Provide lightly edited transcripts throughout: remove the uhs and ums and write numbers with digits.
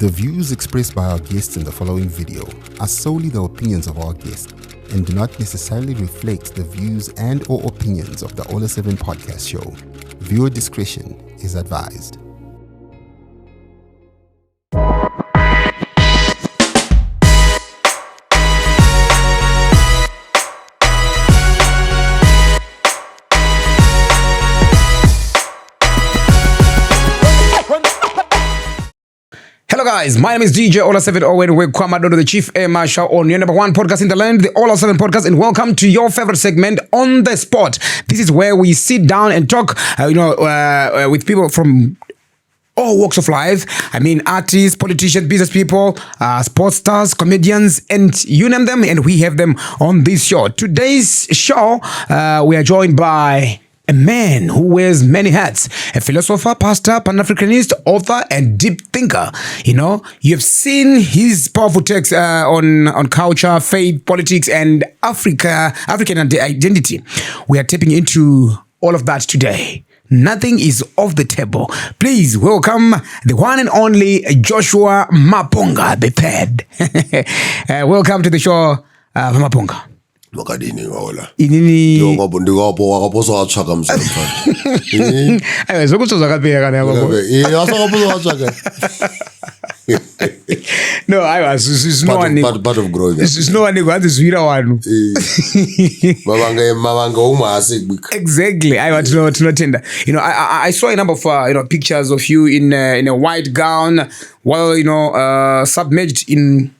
The views expressed by our guests in the following video are solely the opinions of our guests and do not necessarily reflect the views and or opinions of the Ola 7 podcast show. Viewer discretion is advised. Hello guys, my name is DJ Ola 7 Owen. Welcome to the Chief Air Marshal on your number one podcast in the land, the Ola 7 podcast, and welcome to your favorite segment, On the Spot. This is where we sit down and talk, with people from all walks of life. I mean, artists, politicians, business people, sports stars, comedians, and you name them, and we have them on this show. Today's show, we are joined by a man who wears many hats, a philosopher, pastor, Pan-Africanist, author, and deep thinker. You know, you've seen his powerful texts on culture, faith, politics, and African identity. We are tapping into all of that today. Nothing is off the table. Please welcome the one and only Joshua Maponga III. Welcome to the show, Maponga. Makadini ngola. Inini. Ngoba ndikapo wakaposo wachaka mzimfana. Ayo zokuzoza kabheka na babo. Asakaposo wachaka. No, it's no one. Part of growing. It's no one who has zwira wanu. Mabanga umasi. Exactly. I want to tender. You know, I saw a number of pictures of you in a white gown, while submerged in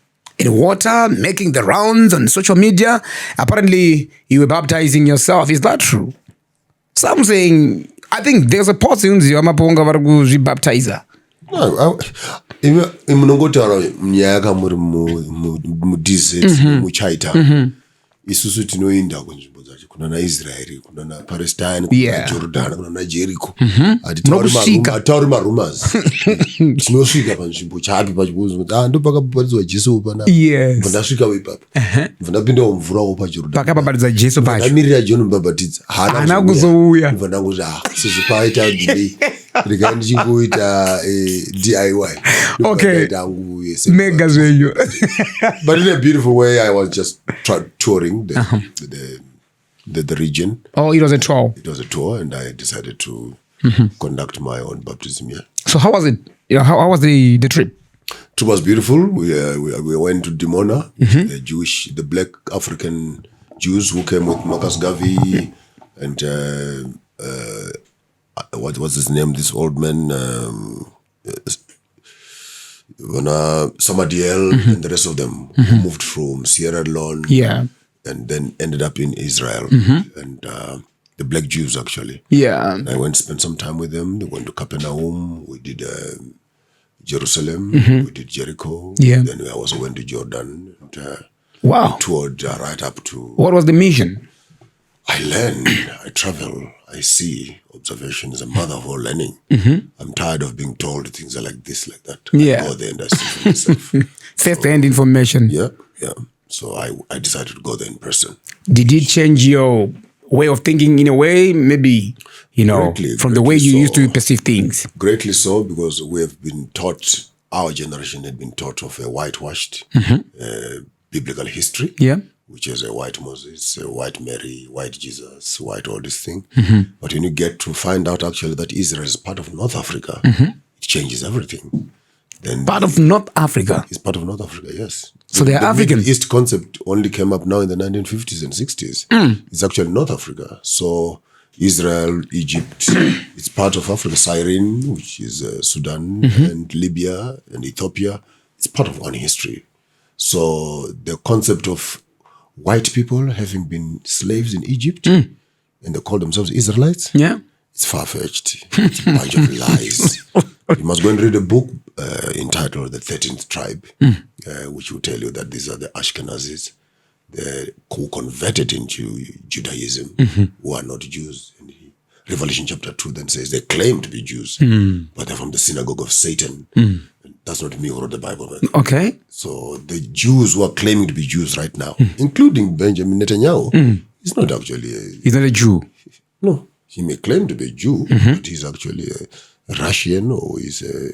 water, making the rounds on social media. Apparently, you were baptizing yourself. Is that true? Some saying, I think there's a person who Maponga varu baptizer. No, imunongotara mnyaka muri mu desert mu Chaita. Isusu tinoinda kunzvimbo dzacho kuna na Israel, kuna na Palestine, kuna na Jordan, kuna na Jericho. Tauri rumors. Tinosvika panzvimbo chapi pachibuzo. Ndo pakabhabhatidzwa Jesu pana. Yes. Ndasvika ipapo. Ndapinda mumvura pa Jordan. Pakabhabhatidza Jesu pacho. Ndamirira John Mbhabhatidza. Hana kuzouya. Ndangoti sizvikwaita delay. Ndikandi chingoita DIY. Okay. Mega zvenyu. But in a beautiful way, I was just touring the region. Oh, it was a tour. It was a tour, and I decided to conduct my own baptism here. So how was it? How was the trip? It was beautiful. We went to Dimona, the black African Jews who came with Marcus Garvey and what was his name? This old man, Samadiel, and the rest of them who moved from Sierra Leone, and then ended up in Israel, and the black Jews actually. Yeah, and I went to spend some time with them. They went to Capernaum. We did Jerusalem. We did Jericho. Yeah, then we also went to Jordan. And, wow, toured right up to. What was the mission? I learn, I travel, I see. Observation is a mother of all learning. I'm tired of being told things are like this, like that. I go there and I see for myself. First-hand information. Yeah. So I decided to go there in person. Did it change your way of thinking in a way? Maybe, from the way you used to perceive things? Greatly so, because we have been taught, our generation had been taught of a whitewashed biblical history. Yeah. Which is a white Moses, a white Mary, white Jesus, white all this thing. But when you get to find out actually that Israel is part of North Africa, it changes everything. Then part of North Africa? It's part of North Africa, yes. So they're African? The Middle East concept only came up now in the 1950s and 60s. It's actually North Africa. So Israel, Egypt, it's part of Africa. Cyrene, which is Sudan, and Libya, and Ethiopia, it's part of one history. So the concept of white people having been slaves in Egypt, and they call themselves Israelites. Yeah, it's far-fetched. It's a bunch of lies. You must go and read a book entitled The 13th Tribe, which will tell you that these are the Ashkenazis, who converted into Judaism, who are not Jews. And Revelation chapter 2 then says they claim to be Jews, but they're from the synagogue of Satan. That's not me who wrote the Bible. Man. Okay. So the Jews who are claiming to be Jews right now, including Benjamin Netanyahu, he's not actually he's not a Jew. No. He may claim to be a Jew, but he's actually a Russian or he's a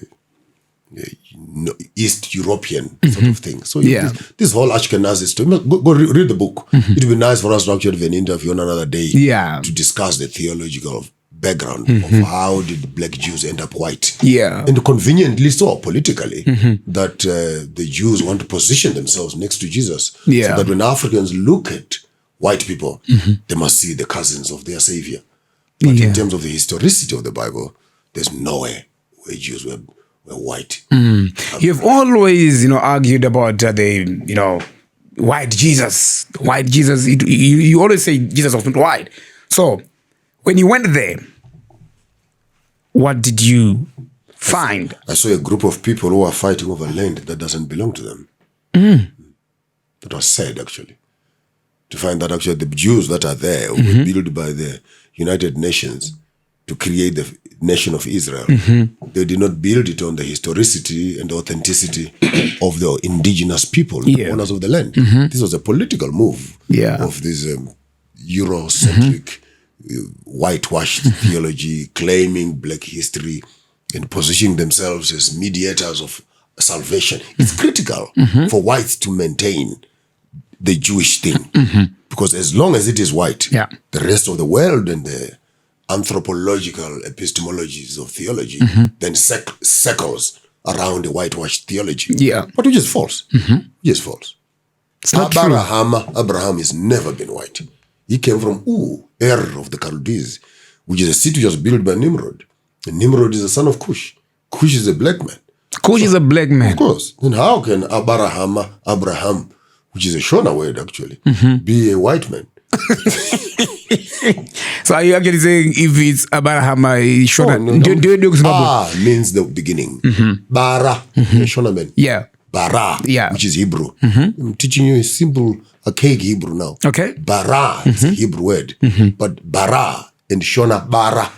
East European sort of thing. So this whole Ashkenazi story, go read the book. It would be nice for us to actually have an interview on another day to discuss the theological background of how did black Jews end up white. And conveniently so, politically, that the Jews want to position themselves next to Jesus. So that when Africans look at white people, they must see the cousins of their savior. But in terms of the historicity of the Bible, there's nowhere where Jews were white. You've always, argued about the, white Jesus. White Jesus. You always say Jesus was not white. So when you went there, what did you find? I saw a group of people who are fighting over land that doesn't belong to them. That was sad, actually. To find that actually the Jews that are there were built by the United Nations to create the nation of Israel. They did not build it on the historicity and the authenticity of the indigenous people, the owners of the land. This was a political move of this Eurocentric, whitewashed theology, claiming black history and positioning themselves as mediators of salvation. It's critical for whites to maintain the Jewish thing, because as long as it is white, the rest of the world and the anthropological epistemologies of theology then circles around the whitewashed theology. But which is false. Which is false. It's not Abraham has never been white. He came from Ur of the Chaldees, which is a city just built by Nimrod. And Nimrod is the son of Cush. Cush is a black man. Cush is a black man. Of course. Then how can Abraham, which is a Shona word actually, be a white man? So are you actually saying if it's Abraham, Shona? No. Means the beginning. Bara, Shona man. Bara, which is Hebrew. I'm teaching you a simple, archaic Hebrew now. Okay. Bara is a Hebrew word. But bara and Shona bara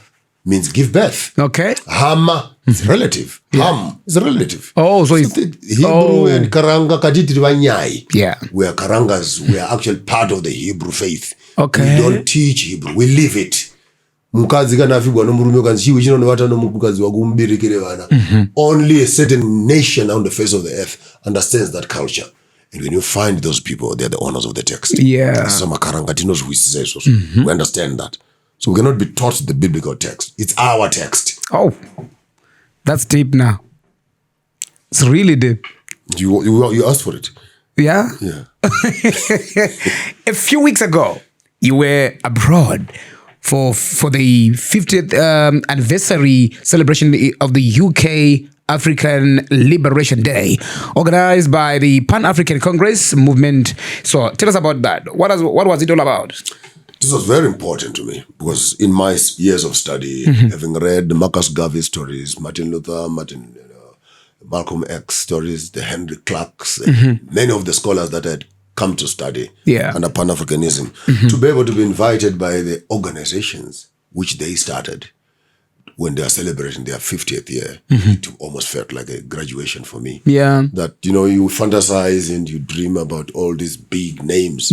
means give birth. Okay. Hama is relative. Ham is relative. Oh, so it's Hebrew and Karanga kaditi vanyai. Where Karangas, we are actually part of the Hebrew faith. Okay. We don't teach Hebrew. We live it. Only a certain nation on the face of the earth understands that culture. And when you find those people, they're the owners of the text. We understand that. So we cannot be taught the biblical text. It's our text. Oh, that's deep now. It's really deep. You asked for it. Yeah? Yeah. A few weeks ago, you were abroad for the 50th anniversary celebration of the UK African Liberation Day, organized by the Pan-African Congress movement. So tell us about that. What was it all about? This was very important to me because in my years of study, having read the Marcus Garvey stories, Martin Luther, Malcolm X stories, the Henry Clarks, many of the scholars that had come to study under Pan-Africanism, to be able to be invited by the organizations which they started when they are celebrating their 50th year, it almost felt like a graduation for me. That, you fantasize and you dream about all these big names.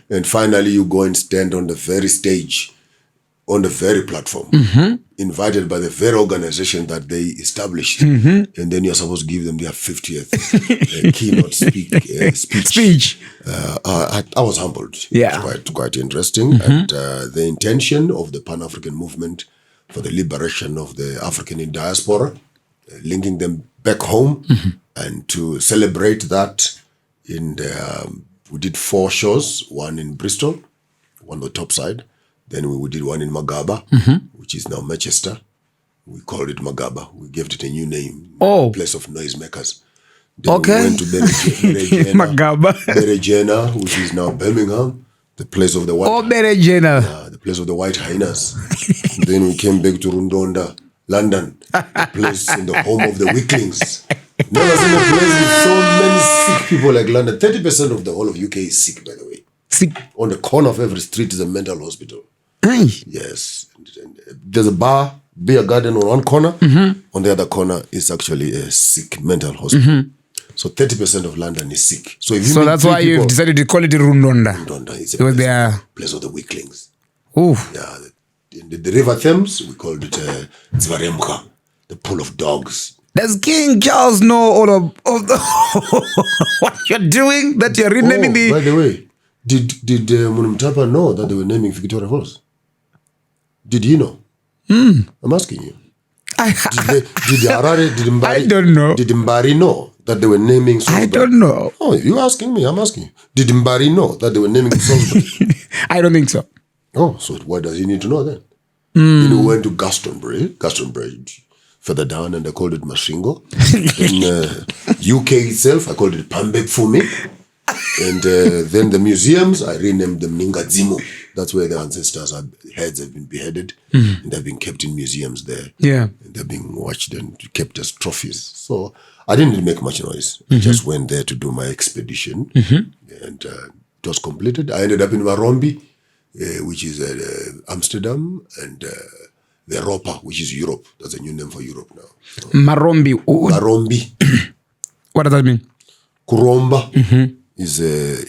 And finally you go and stand on the very stage, on the very platform, invited by the very organization that they established. And then you're supposed to give them their 50th keynote speech. I was humbled. It's quite interesting. And the intention of the Pan-African movement for the liberation of the African in diaspora, linking them back home, and to celebrate that we did 4 shows, one in Bristol, one on the top side. Then we did one in Magaba, which is now Manchester. We called it Magaba. We gave it a new name, place of noisemakers. Then we went to Berejena, which is now Birmingham, the place of the white. The place of the white hyenas. Then we came back to Rundonda, London, the place in the home of the weaklings. Never seen a place with so many sick people like London. 30% of the whole of UK is sick, by the way. Sick. On the corner of every street is a mental hospital. Yes. There's a beer garden on one corner. On the other corner is actually a sick mental hospital. So 30% of London is sick. So that's why you've decided to call it Rundonda. Rundonda is a place of the weaklings. In the River Thames, we called it Zivaremka, the pool of dogs. Does King Charles know all of what you're doing? That you're renaming the... By the way, did Munumtapa know that they were naming Victoria Falls? Did he know? I'm asking you. I don't know. Did Mbari know that they were naming Salisbury? I don't know. Oh, you're asking me. I'm asking you. Did Mbari know that they were naming Salisbury? I don't think so. Oh, so why does he need to know then? We went to Glastonbury, further down, and I called it Mashingo. In UK itself, I called it Pambek Fumi. And then the museums, I renamed them Ningadzimu. That's where the ancestors' heads have been beheaded, and they've been kept in museums there. Yeah. And they're being watched and kept as trophies. So I didn't make much noise. I just went there to do my expedition, and it was completed. I ended up in Marombi, which is Amsterdam, and the Europa, which is Europe. That's a new name for Europe now. So, Marombi. Marombi. What does that mean? Kuromba is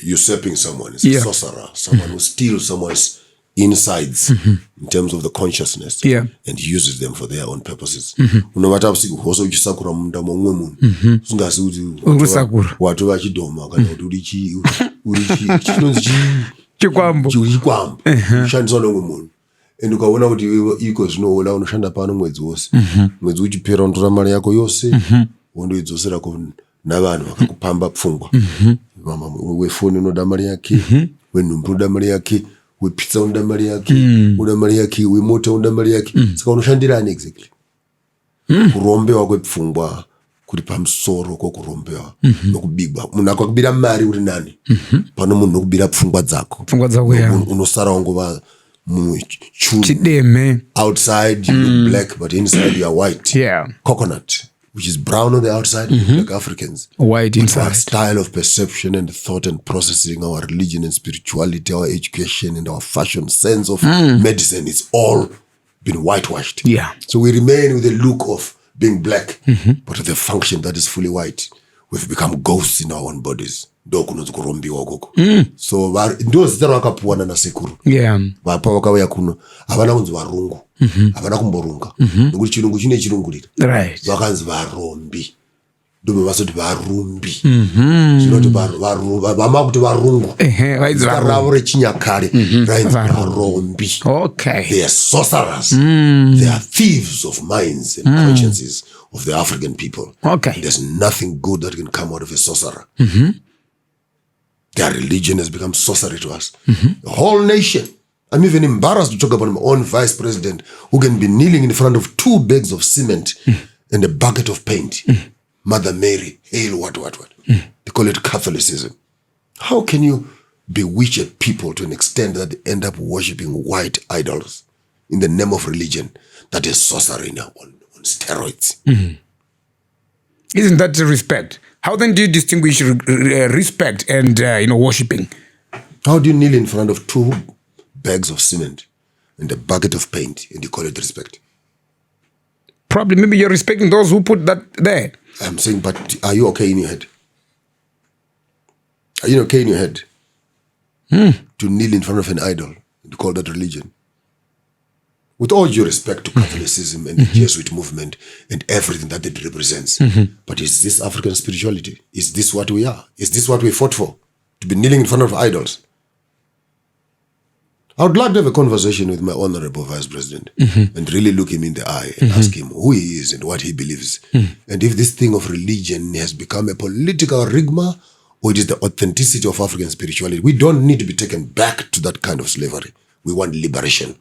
usurping someone. It's a sorcerer. Someone who steals someone's insides in terms of the consciousness and uses them for their own purposes. Unomata usiku hoso uchisakura munda momwe munhu. Sungasi uti watu vachidoma kana kuti urichi Chikwambo. Shandiswa nomwe munhu. And ukaona kuti iko zvinoona unoshanda pano mwedzi wose. Mwedzi uchipera unotora mari yako yose. Wondoidzosera navanhu vakakupamba pfungwa. Wefoni unoda mari yake, wenhumbi unoda mari yake, wepizza unoda mari yake, unoda mari yake, wemota unoda mari yake. Saka unoshandirani exactly? Kurombewa kwepfungwa kuri pamusoro kwokurombewa nokubigwa. Munhu akakubira mari uri nani? Pano munhu nokubira pfungwa dzako. Pfungwa dzako ya. Unosara wangova chideme. Outside you look black, but inside you are white. Yeah. Coconut, which is brown on the outside, like Africans. White inside. Our style of perception and thought and processing, our religion and spirituality, our education and our fashion sense of medicine, it's all been whitewashed. Yeah. So we remain with the look of being black, but with a function that is fully white. We've become ghosts in our own bodies. So ndo zita rakapuwana na sekuru. Yeah. Vapa vakauya kuno havana kunzi varungu, havana kumborunga nekuti chirungu chine chirungurira. Right. Vakanzi varombi, ndomwe vasoti varumbi. Zvinoti vama kuti varungu zita ravo rechinyakare rainzi varombi. Okay. They are sorcerers. They are thieves of minds and consciences of the African people. Okay. There's nothing good that can come out of a sorcerer. Their religion has become sorcery to us. The whole nation. I'm even embarrassed to talk about my own vice president who can be kneeling in front of 2 bags of cement and a bucket of paint. Mother Mary, hail what. They call it Catholicism. How can you bewitch people to an extent that they end up worshipping white idols in the name of religion? That is sorcery now on steroids. Isn't that respect? How then do you distinguish respect and worshipping? How do you kneel in front of 2 bags of cement and a bucket of paint and you call it respect? Probably maybe you're respecting those who put that there. I'm saying, but are you okay in your head? Are you okay in your head? To kneel in front of an idol and call that religion? With all due respect to Catholicism and the Jesuit movement and everything that it represents. But is this African spirituality? Is this what we are? Is this what we fought for? To be kneeling in front of idols? I would like to have a conversation with my honorable vice president and really look him in the eye and ask him who he is and what he believes. And if this thing of religion has become a political rigma or it is the authenticity of African spirituality. We don't need to be taken back to that kind of slavery. We want liberation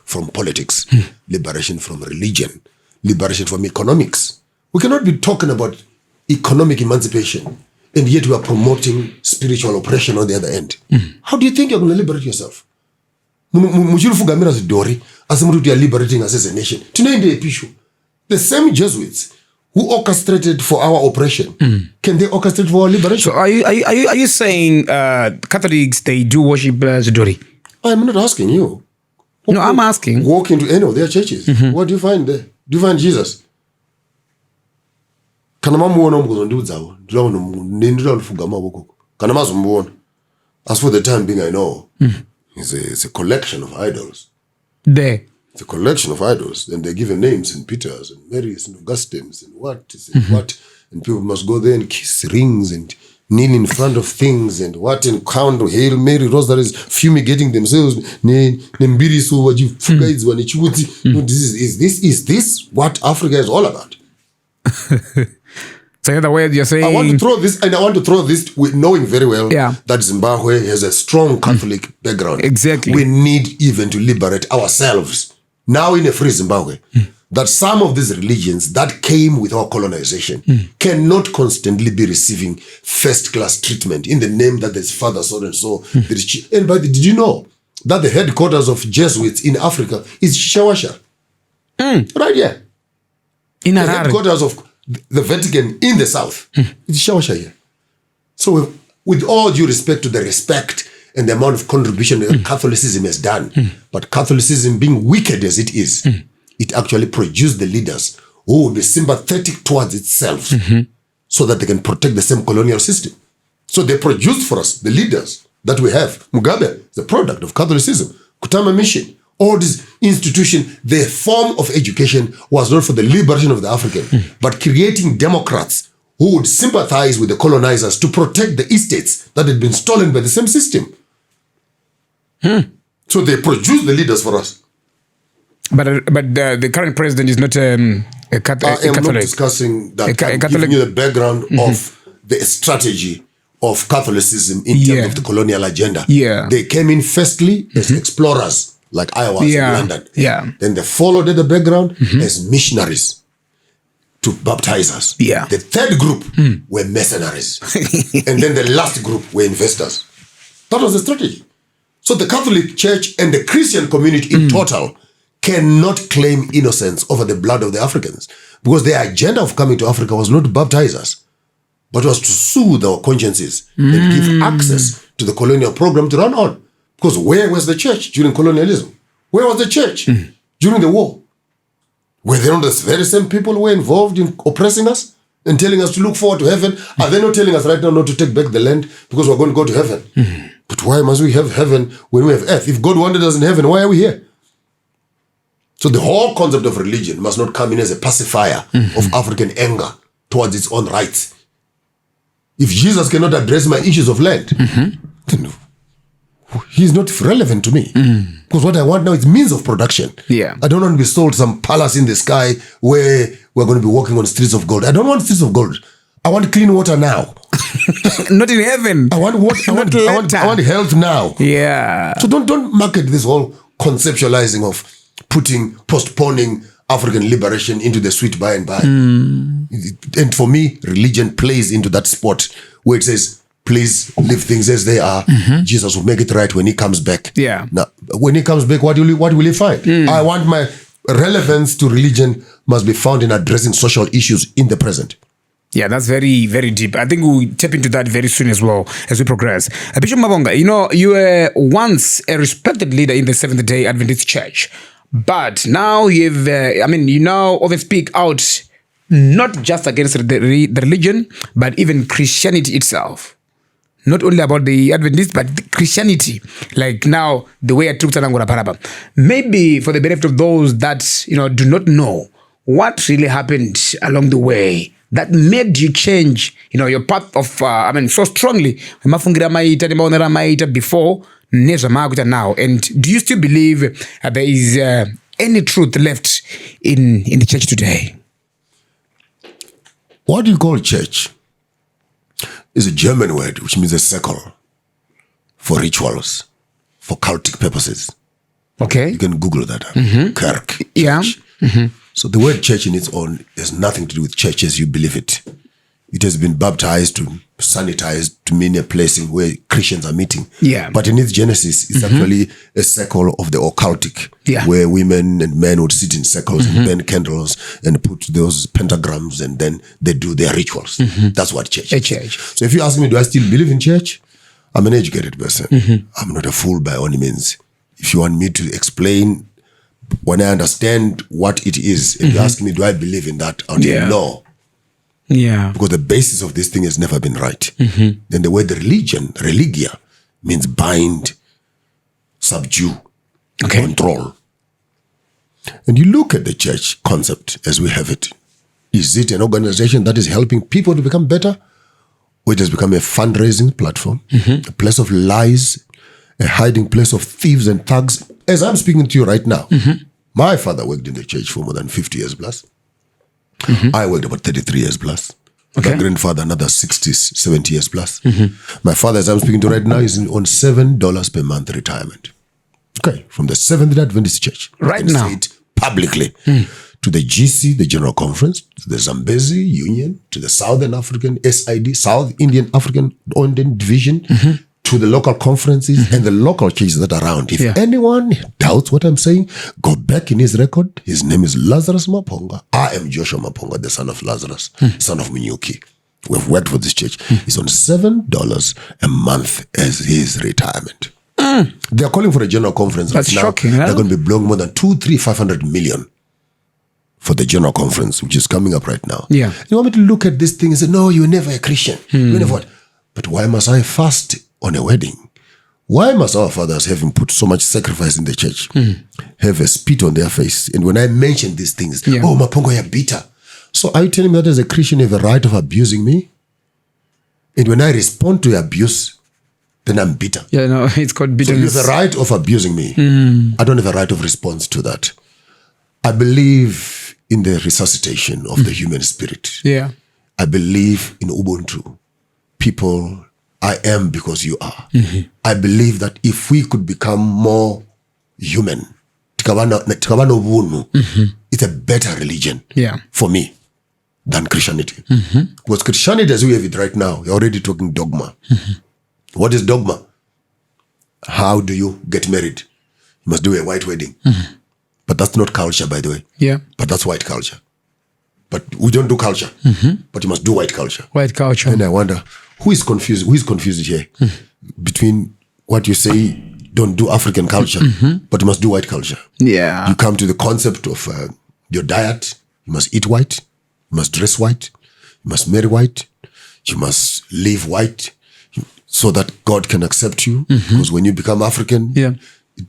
from politics, liberation from religion, liberation from economics. We cannot be talking about economic emancipation and yet we are promoting spiritual oppression on the other end. How do you think you're going to liberate yourself? Muchirufugamira zidori as you are liberating us as a nation. The same Jesuits who orchestrated for our oppression, can they orchestrate for our liberation? So are you saying Catholics, they do worship Zidori? I'm not asking you. No, I'm asking. Walk into any of their churches. What do you find there? Do you find Jesus? As for the time being, I know it's a collection of idols. There. It's a collection of idols, and they're given names, and Peters and Marys and Augustines and what, and people must go there and kiss rings and kneel in front of things and what, and count Hail Mary rosaries, fumigating themselves. Is this what Africa is all about? So in other words, you're saying... I want to throw this with knowing very well that Zimbabwe has a strong Catholic background. Exactly. We need even to liberate ourselves now in a free Zimbabwe. That some of these religions that came with our colonization cannot constantly be receiving first-class treatment in the name that there's Father so and so. And did you know that the headquarters of Jesuits in Africa is Shawasha? Right here. In the Harare. Headquarters of the Vatican in the south. It's Shawasha here. So with all due respect to the respect and the amount of contribution that Catholicism has done, but Catholicism being wicked as it is, it actually produced the leaders who will be sympathetic towards itself so that they can protect the same colonial system. So they produced for us the leaders that we have. Mugabe is a product of Catholicism. Kutama Mission, all these institutions, the form of education was not for the liberation of the African, but creating democrats who would sympathize with the colonizers to protect the estates that had been stolen by the same system. So they produced the leaders for us. But the current president is not a Catholic. I am not discussing that. I'm giving you the background of the strategy of Catholicism in terms of the colonial agenda. They came in firstly as explorers, like I was in London. Then they followed in the background as missionaries to baptize us. The third group were mercenaries. And then the last group were investors. That was the strategy. So the Catholic Church and the Christian community in total cannot claim innocence over the blood of the Africans, because their agenda of coming to Africa was not to baptize us, but was to soothe our consciences and give access to the colonial program to run on. Because where was the church during colonialism? Where was the church during the war? Were they not the very same people who were involved in oppressing us and telling us to look forward to heaven? Are they not telling us right now not to take back the land because we're going to go to heaven? But why must we have heaven when we have earth? If God wanted us in heaven, why are we here? So the whole concept of religion must not come in as a pacifier of African anger towards its own rights. If Jesus cannot address my issues of land, then he's not relevant to me. Because what I want now is means of production. I don't want to be sold some palace in the sky where we're going to be walking on streets of gold. I don't want streets of gold. I want clean water now. Not in heaven. I want health now. So don't market this whole conceptualizing of postponing African liberation into the sweet by and by. And for me, religion plays into that spot where it says, please leave things as they are. Jesus will make it right when he comes back. Now, when he comes back, what will he find? I want my relevance to religion must be found in addressing social issues in the present. That's very, very deep. I think we'll tap into that very soon as well as we progress. Bishop Maponga, you were once a respected leader in the Seventh-day Adventist Church. But now you now often speak out not just against the religion, but even Christianity itself. Not only about the Adventists, but the Christianity. Like now, the way I took Tanangora Paraba. Maybe for the benefit of those that do not know what really happened along the way that made you change your path of so strongly before now. And do you still believe there is any truth left in the church today? What do you call church? Is a German word which means a circle for rituals, for cultic purposes. Okay. You can Google that. Kirk. Church. So the word church in its own has nothing to do with church as you believe it. It has been baptized to sanitized to mean a place where Christians are meeting. But in its genesis, it's actually a circle of the occultic, where women and men would sit in circles and burn candles and put those pentagrams, and then they do their rituals. That's what church is. So if you ask me, do I still believe in church? I'm an educated person. I'm not a fool by any means. If you want me to explain, when I understand what it is, and you ask me, do I believe in that? I'll say no. Because the basis of this thing has never been right. Then the word religia, means bind, subdue, control. And you look at the church concept as we have it. Is it an organization that is helping people to become better? Or it has become a fundraising platform, a place of lies, a hiding place of thieves and thugs? As I'm speaking to you right now, my father worked in the church for more than 50 years plus. I worked about 33 years plus. My grandfather, another 60, 70 years plus. My father, as I'm speaking to right now, is on $7 per month retirement. Okay, from the Seventh-day Adventist Church. Right now. Say it publicly. To the GC, the General Conference, to the Zambezi Union, to the Southern African SID, South Indian African Indian Division, to the local conferences and the local churches that are around. If anyone doubts what I'm saying, go back in his record. His name is Lazarus Maponga. I am Joshua Maponga, the son of Lazarus, son of Minyuki. We've worked for this church. He's on $7 a month as his retirement. They're calling for a general conference. That's right now. shocking. They're going to be blowing more than 500 million for the general conference, which is coming up right now. Yeah. You want me to look at this thing and say, no, you're never a Christian. You're never what? But why must I fast on a wedding? Why must our fathers, having put so much sacrifice in the church, have a spit on their face? And when I mention these things, oh, Maponga, you're bitter. So are you telling me that as a Christian, you have a right of abusing me? And when I respond to your abuse, then I'm bitter. Yeah, no, it's called bitterness. So you have the right of abusing me. I don't have a right of response to that. I believe in the resuscitation of the human spirit. Yeah. I believe in Ubuntu. People, I am because you are. I believe that if we could become more human, it's a better religion for me than Christianity. Because Christianity, as we have it right now, you're already talking dogma. What is dogma? How do you get married? You must do a white wedding. But that's not culture, by the way. Yeah. But that's white culture. But we don't do culture. But you must do white culture. White culture. And I wonder, who is confused? Who is confused here? Between what you say, don't do African culture, but you must do white culture. Yeah. You come to the concept of your diet. You must eat white. You must dress white. You must marry white. You must live white. So that God can accept you. Because when you become African, it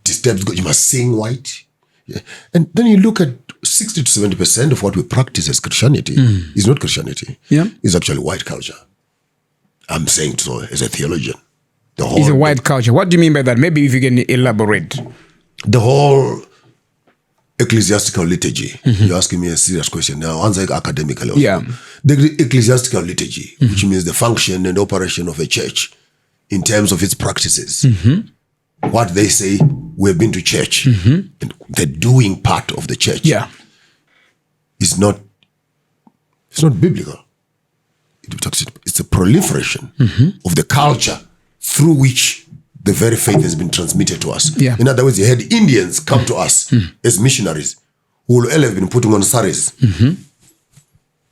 disturbs God. You must sing white. And then you look at 60 to 70% of what we practice as Christianity is not Christianity. It's actually white culture. I'm saying so as a theologian. It's a white culture. What do you mean by that? Maybe if you can elaborate. The whole ecclesiastical liturgy. You're asking me a serious question. Now, answer academically also. The ecclesiastical liturgy, which means the function and operation of a church in terms of its practices. What they say, we've been to church. And the doing part of the church is not biblical. It's a proliferation of the culture through which the very faith has been transmitted to us. In other words, you had Indians come to us as missionaries who will have been putting on saris.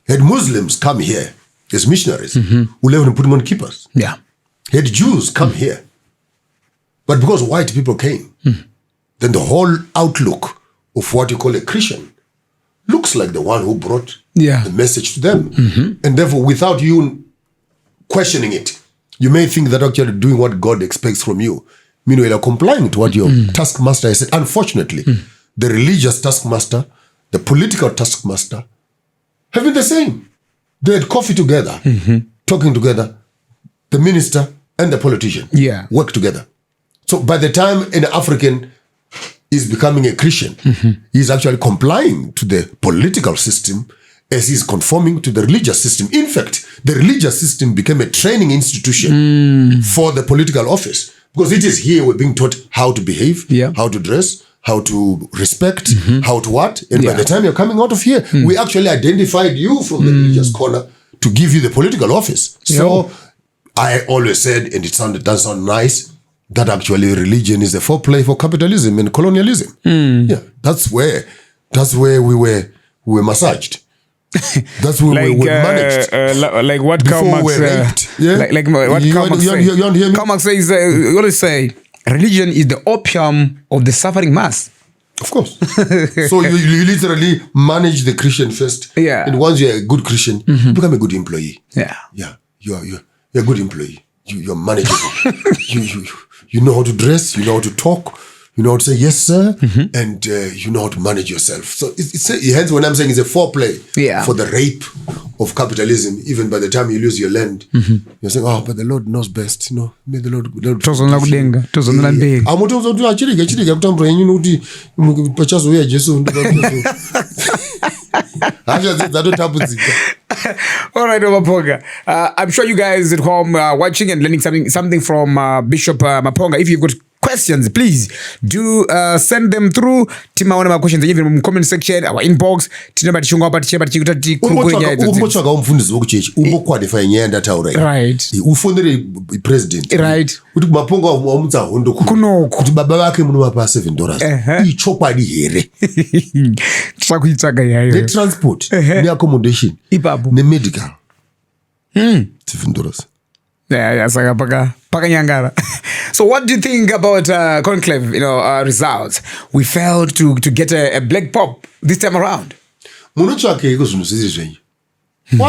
Had Muslims come here as missionaries who will have been putting on kippahs. Had Jews come here. But because white people came, then the whole outlook of what you call a Christian looks like the one who brought the message to them. And therefore, without you questioning it, you may think that actually doing what God expects from you, meanwhile, you're complying to what your taskmaster has said. Unfortunately, the religious taskmaster, the political taskmaster, have been the same. They had coffee together, talking together. The minister and the politician work together. So by the time an African is becoming a Christian, he's actually complying to the political system as he's conforming to the religious system. In fact, the religious system became a training institution for the political office. Because it is here we're being taught how to behave, how to dress, how to respect, how to what. And by the time you're coming out of here, we actually identified you from the religious corner to give you the political office. So I always said, and it does sound nice, that actually religion is a foreplay for capitalism and colonialism. That's where we were massaged. That's where we were managed. Like what Karl Marx like what Karl Marx says. Karl Marx says, you always say, religion is the opium of the suffering mass. Of course. So you literally manage the Christian first. And once you're a good Christian, you become a good employee. You're a good employee. You're manageable. You know how to dress. You know how to talk. you know how to say yes, sir, and you know how to manage yourself. So hence when I'm saying it's a foreplay for the rape of capitalism. Even by the time you lose your land, you're saying, oh, but the Lord knows best. You know, may the Lord. All right, Maponga. I'm sure you guys at home are watching and learning something from Bishop Maponga. If you've got questions, please do send them through. Timaona ma questions even in the comment section, our inbox. Right. President. Right. The transport, the accommodation, the medical. $7. So what do you think about conclave, results? We failed to get a black pop this time around. Why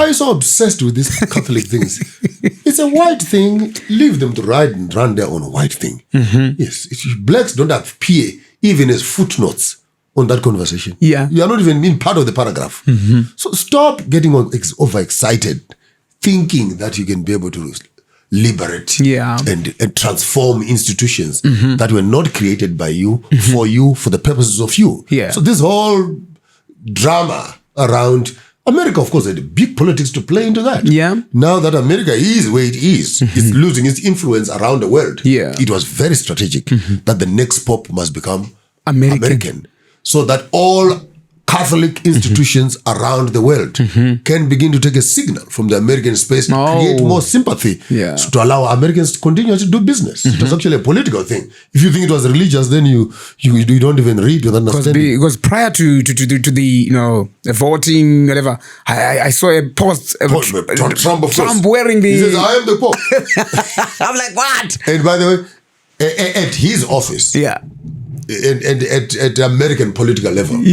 are you so obsessed with these Catholic things? It's a white thing. Leave them to ride and run their own white thing. Yes, blacks don't appear even as footnotes on that conversation. Yeah. You are not even being part of the paragraph. So stop getting overexcited, thinking that you can be able to liberate and transform institutions that were not created by you, for the purposes of you. Yeah. So this whole drama around America, of course, had big politics to play into that. Yeah. Now that America is where it is, it's losing its influence around the world. Yeah. It was very strategic that the next Pope must become American. So that all Catholic institutions around the world can begin to take a signal from the American space to create more sympathy to allow Americans to continue to do business. It was actually a political thing. If you think it was religious, then you don't even read, you don't understand. Because prior to the voting, whatever, I saw a post Trump wearing the. He says, "I am the Pope." I'm like, what? And by the way, at his office, and at American political level,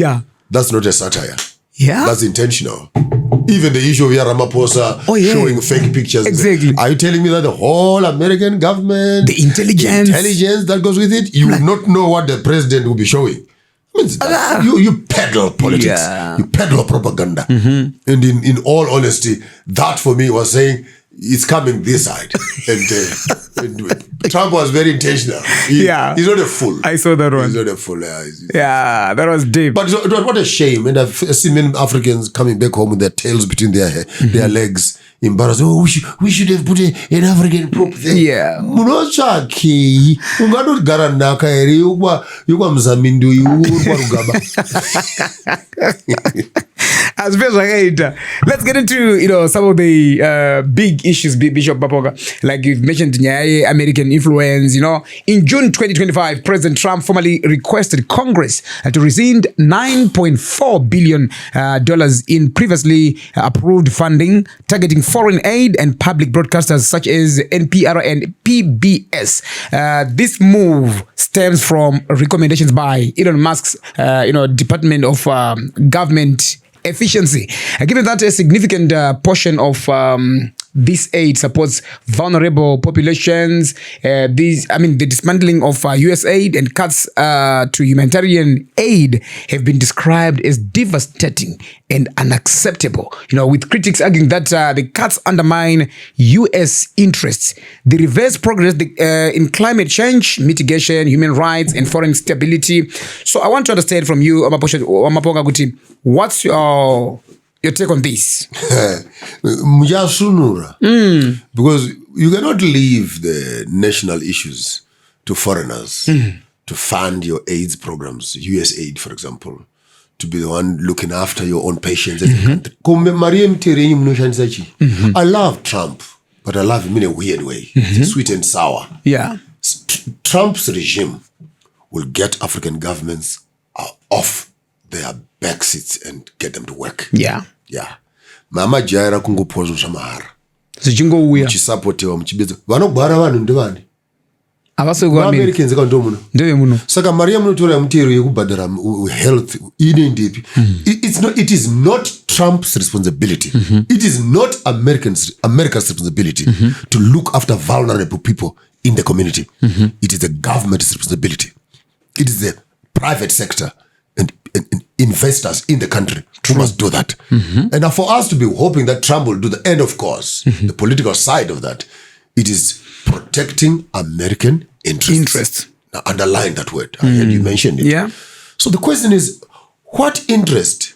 that's not a satire. Yeah. That's intentional. Even the issue of Ramaphosa showing fake pictures. Exactly. Are you telling me that the whole American government, the intelligence that goes with it, you would not know what the president will be showing? You peddle politics. You peddle propaganda. And in all honesty, that for me was saying, it's coming this side. And Trump was very intentional. He's not a fool. I saw that one. He's not a fool. That was deep. But what a shame. And I've seen many Africans coming back home with their tails between their legs, embarrassed. Oh, we should have put an African Pope there. Yeah. Let's get into some of the big issues, Bishop Maponga. Like you've mentioned, American influence. In June 2025, President Trump formally requested Congress to rescind $9.4 billion in previously approved funding targeting foreign aid and public broadcasters such as NPR and PBS. This move stems from recommendations by Elon Musk's Department of Government Efficiency. Given that a significant portion of this aid supports vulnerable populations, the dismantling of US aid and cuts to humanitarian aid have been described as devastating and unacceptable. With critics arguing that the cuts undermine US interests. The reverse progress in climate change, mitigation, human rights, and foreign stability. So I want to understand from you, Maponga Guti, what's your take on this? Because you cannot leave the national issues to foreigners to fund your AIDS programs, US aid, for example, to be the one looking after your own patients as a country. I love Trump, but I love him in a weird way. It's sweet and sour. Yeah. Trump's regime will get African governments off their backseats and get them to work. Yeah. Mama jaira kungopozo samahara. Zichingo muchisapotewa muchibedza. Vanogwara vanhu ndevani? Americans ndeve muno. Saka mari yamunotora mutero yekubhadhara health ine ndepi. It is not Trump's responsibility. It is not America's responsibility to look after vulnerable people in the community. It is the government's responsibility. It is the private sector and investors in the country who must do that. And now for us to be hoping that Trump will do the end, of course, the political side of that, it is protecting American interests. Now, underline that word. I heard you mentioned it. Yeah. So the question is, what interest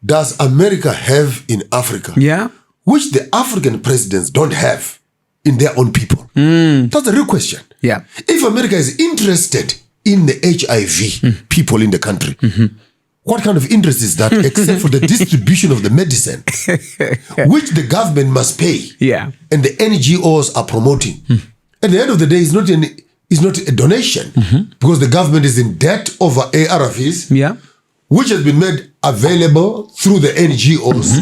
does America have in Africa? Yeah. Which the African presidents don't have in their own people? That's the real question. Yeah. If America is interested in the HIV people in the country, what kind of interest is that except for the distribution of the medicine, which the government must pay, and the NGOs are promoting? At the end of the day, it's not a donation, because the government is in debt over ARVs, which has been made available through the NGOs.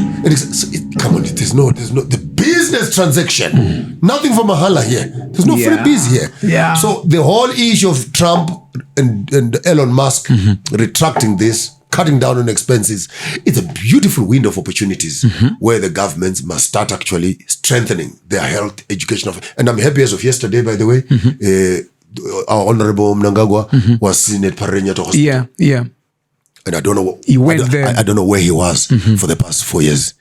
Come on, there's no the business transaction. Nothing for mahala here. There's no freebies here. So the whole issue of Trump and Elon Musk retracting this, cutting down on expenses, it's a beautiful window of opportunities where the governments must start actually strengthening their health, education. And I'm happy as of yesterday, by the way, our Honorable Mnangagwa was seen at Parenyato Hospital. Yeah. And I don't know. He went there. I don't know where he was for the past 4 years.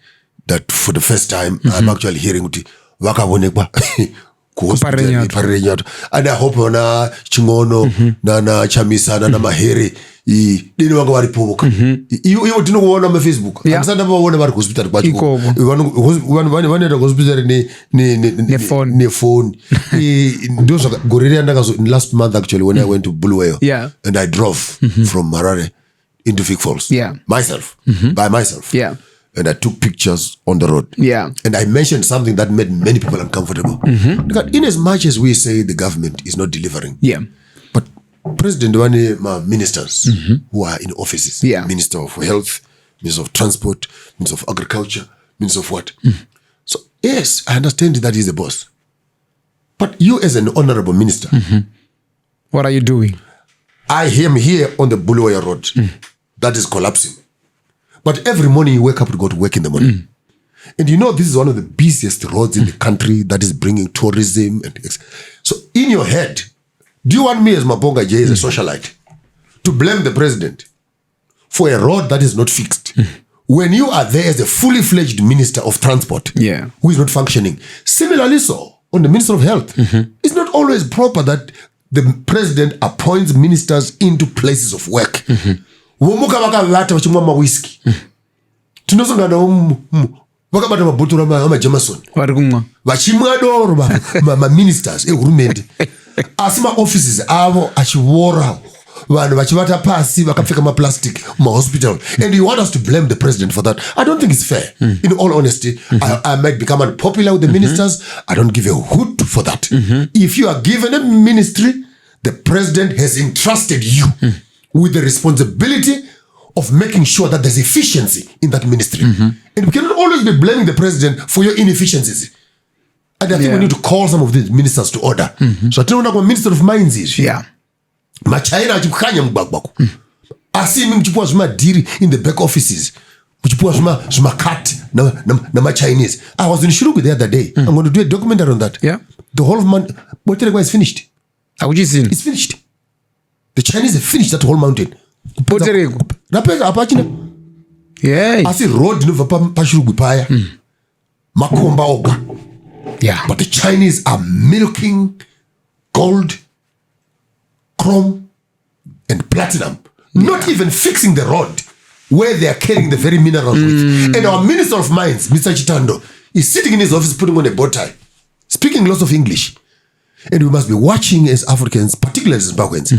That for the first time, I'm actually hearing Wakabonekwa. And I hope na Chingono, na Chamisa, na Mahere, didn't want to worry Poke. You didn't want on my Facebook. I'm saying about one of our hospital. But one of the hospital near phone. Those are Gorilla last month actually when I went to Buluwayo. And I drove from Harare into Fig Falls. By myself. And I took pictures on the road. And I mentioned something that made many people uncomfortable. Because in as much as we say the government is not delivering, but President Wani ministers who are in offices, Minister of Health, Minister of Transport, Minister of Agriculture, Minister of what? So yes, I understand that he's the boss. But you as an honorable minister, what are you doing? I am here on the Buluwayo Road that is collapsing. But every morning you wake up to go to work in the morning. And you know this is one of the busiest roads in the country that is bringing tourism. So in your head, do you want me as Maponga J, as a socialite, to blame the president for a road that is not fixed? When you are there as a fully fledged minister of transport who is not functioning. Similarly so, on the Minister of Health, it's not always proper that the president appoints ministers into places of work. Womuka vata vachimwa mawhiskey. Tinosonga na vakabata mabhotoro ama Jameson. Vachimwa doro ma ministers ehurumende. Asima offices avo achiwora vanhu vachivata pasi vakapfeka ma plastic ma hospital. And you want us to blame the president for that? I don't think it's fair. In all honesty, I might become unpopular with the ministers. I don't give a hoot for that. If you are given a ministry, the president has entrusted you with the responsibility of making sure that there's efficiency in that ministry. And we cannot always be blaming the president for your inefficiencies. And I think we need to call some of these ministers to order. So I tell you, Minister of Mines is Machaira achikanya mgbagwako. Asimi mchipua zuma diri in the back offices. Mchipua zuma cut na Chinese. I was in Shurugu the other day. I'm going to do a documentary on that. The whole of Moteregwa is finished. It's finished. The Chinese have finished that whole mountain. I see road no Pashurugu paya. Makomba oga. But the Chinese are milking gold, chrome, and platinum. Not even fixing the road where they are carrying the very minerals with. And our Minister of Mines, Mr. Chitando, is sitting in his office putting on a bow tie, speaking lots of English. And we must be watching as Africans, particularly as Zimbabweans.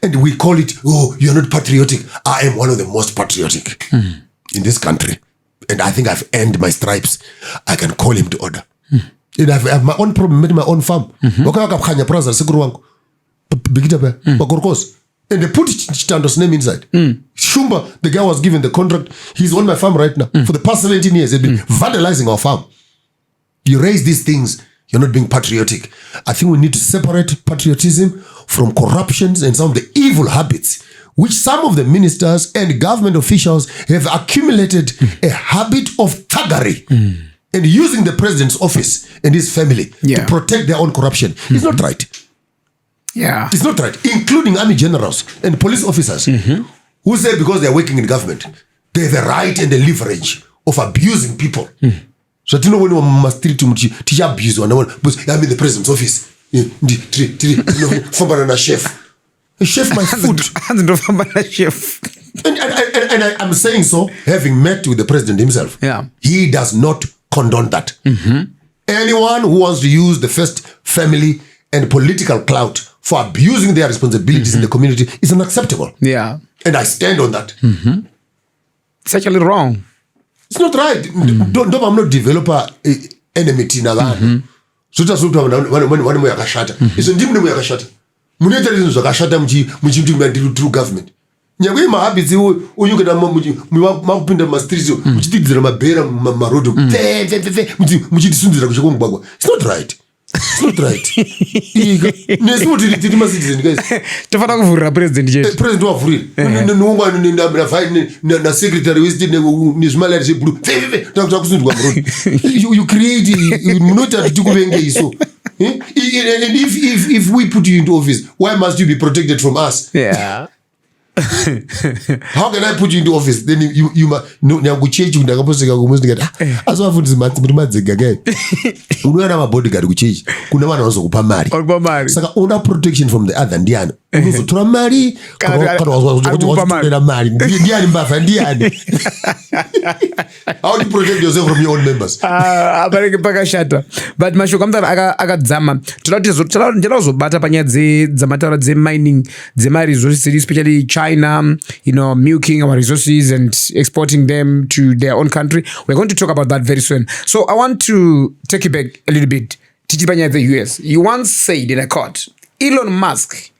And we call it, oh, you're not patriotic. I am one of the most patriotic in this country. And I think I've earned my stripes. I can call him to order. And I have my own problem with my own farm. And they put Chitando's name inside. Shumba, the guy was given the contract. He's on my farm right now. For the past 17 years, they've been vandalizing our farm. You raise these things, you're not being patriotic. I think we need to separate patriotism from corruptions and some of the evil habits which some of the ministers and government officials have accumulated a habit of thuggery and using the president's office and his family to protect their own corruption. It's not right. Yeah. It's not right. Including army generals and police officers who say because they're working in government, they have the right and the leverage of abusing people. So you know when you must treat teach abuse because I'm in the president's office. Chef my food. And I'm saying so, having met with the president himself. Yeah. He does not condone that. Anyone who wants to use the first family and political clout for abusing their responsibilities in the community is unacceptable. Yeah. And I stand on that. It's actually wrong. It's not right. Don't I'm not developer enmity na vanhu. So just when we yakashata. It's ndimwe yakashata. Muneta reasons zakashata muchi through government. Nyangwe mahabits uyu kana makupinda mastreets muchitidzira mabhera maroad. Muchitisundira kushoko mugwagwa. It's not right. It's not right. Nesimo citizen guys. Tofana kuvurira president jet. President wavurira. Na secretary wested nezvimali zveblue. Takuta kusundwa mroad. You create munota tikuvenge iso. And if we put you into office, why must you be protected from us? Yeah. How can I put you into office? Then you nyakuchechi ndakaposeka kumuzi ngati azovafundisa kuti madzega kai. Unoona mabodyguard kuchechi kuna vanhu vazokupa mari. Saka una protection from the other ndiani. Unozotora mari kana wazotira mari. Ndiani mbavha ndiani. How do you protect yourself from your own members? Abareke pakashata. But mashoko mtara akadzama. Toda kuzobata panyaya dzamataura dzemining dzemaresources especially China, milking our resources and exporting them to their own country. We're going to talk about that very soon. So I want to take you back a little bit. Tichipanya the US. You once said in a court, Elon Musk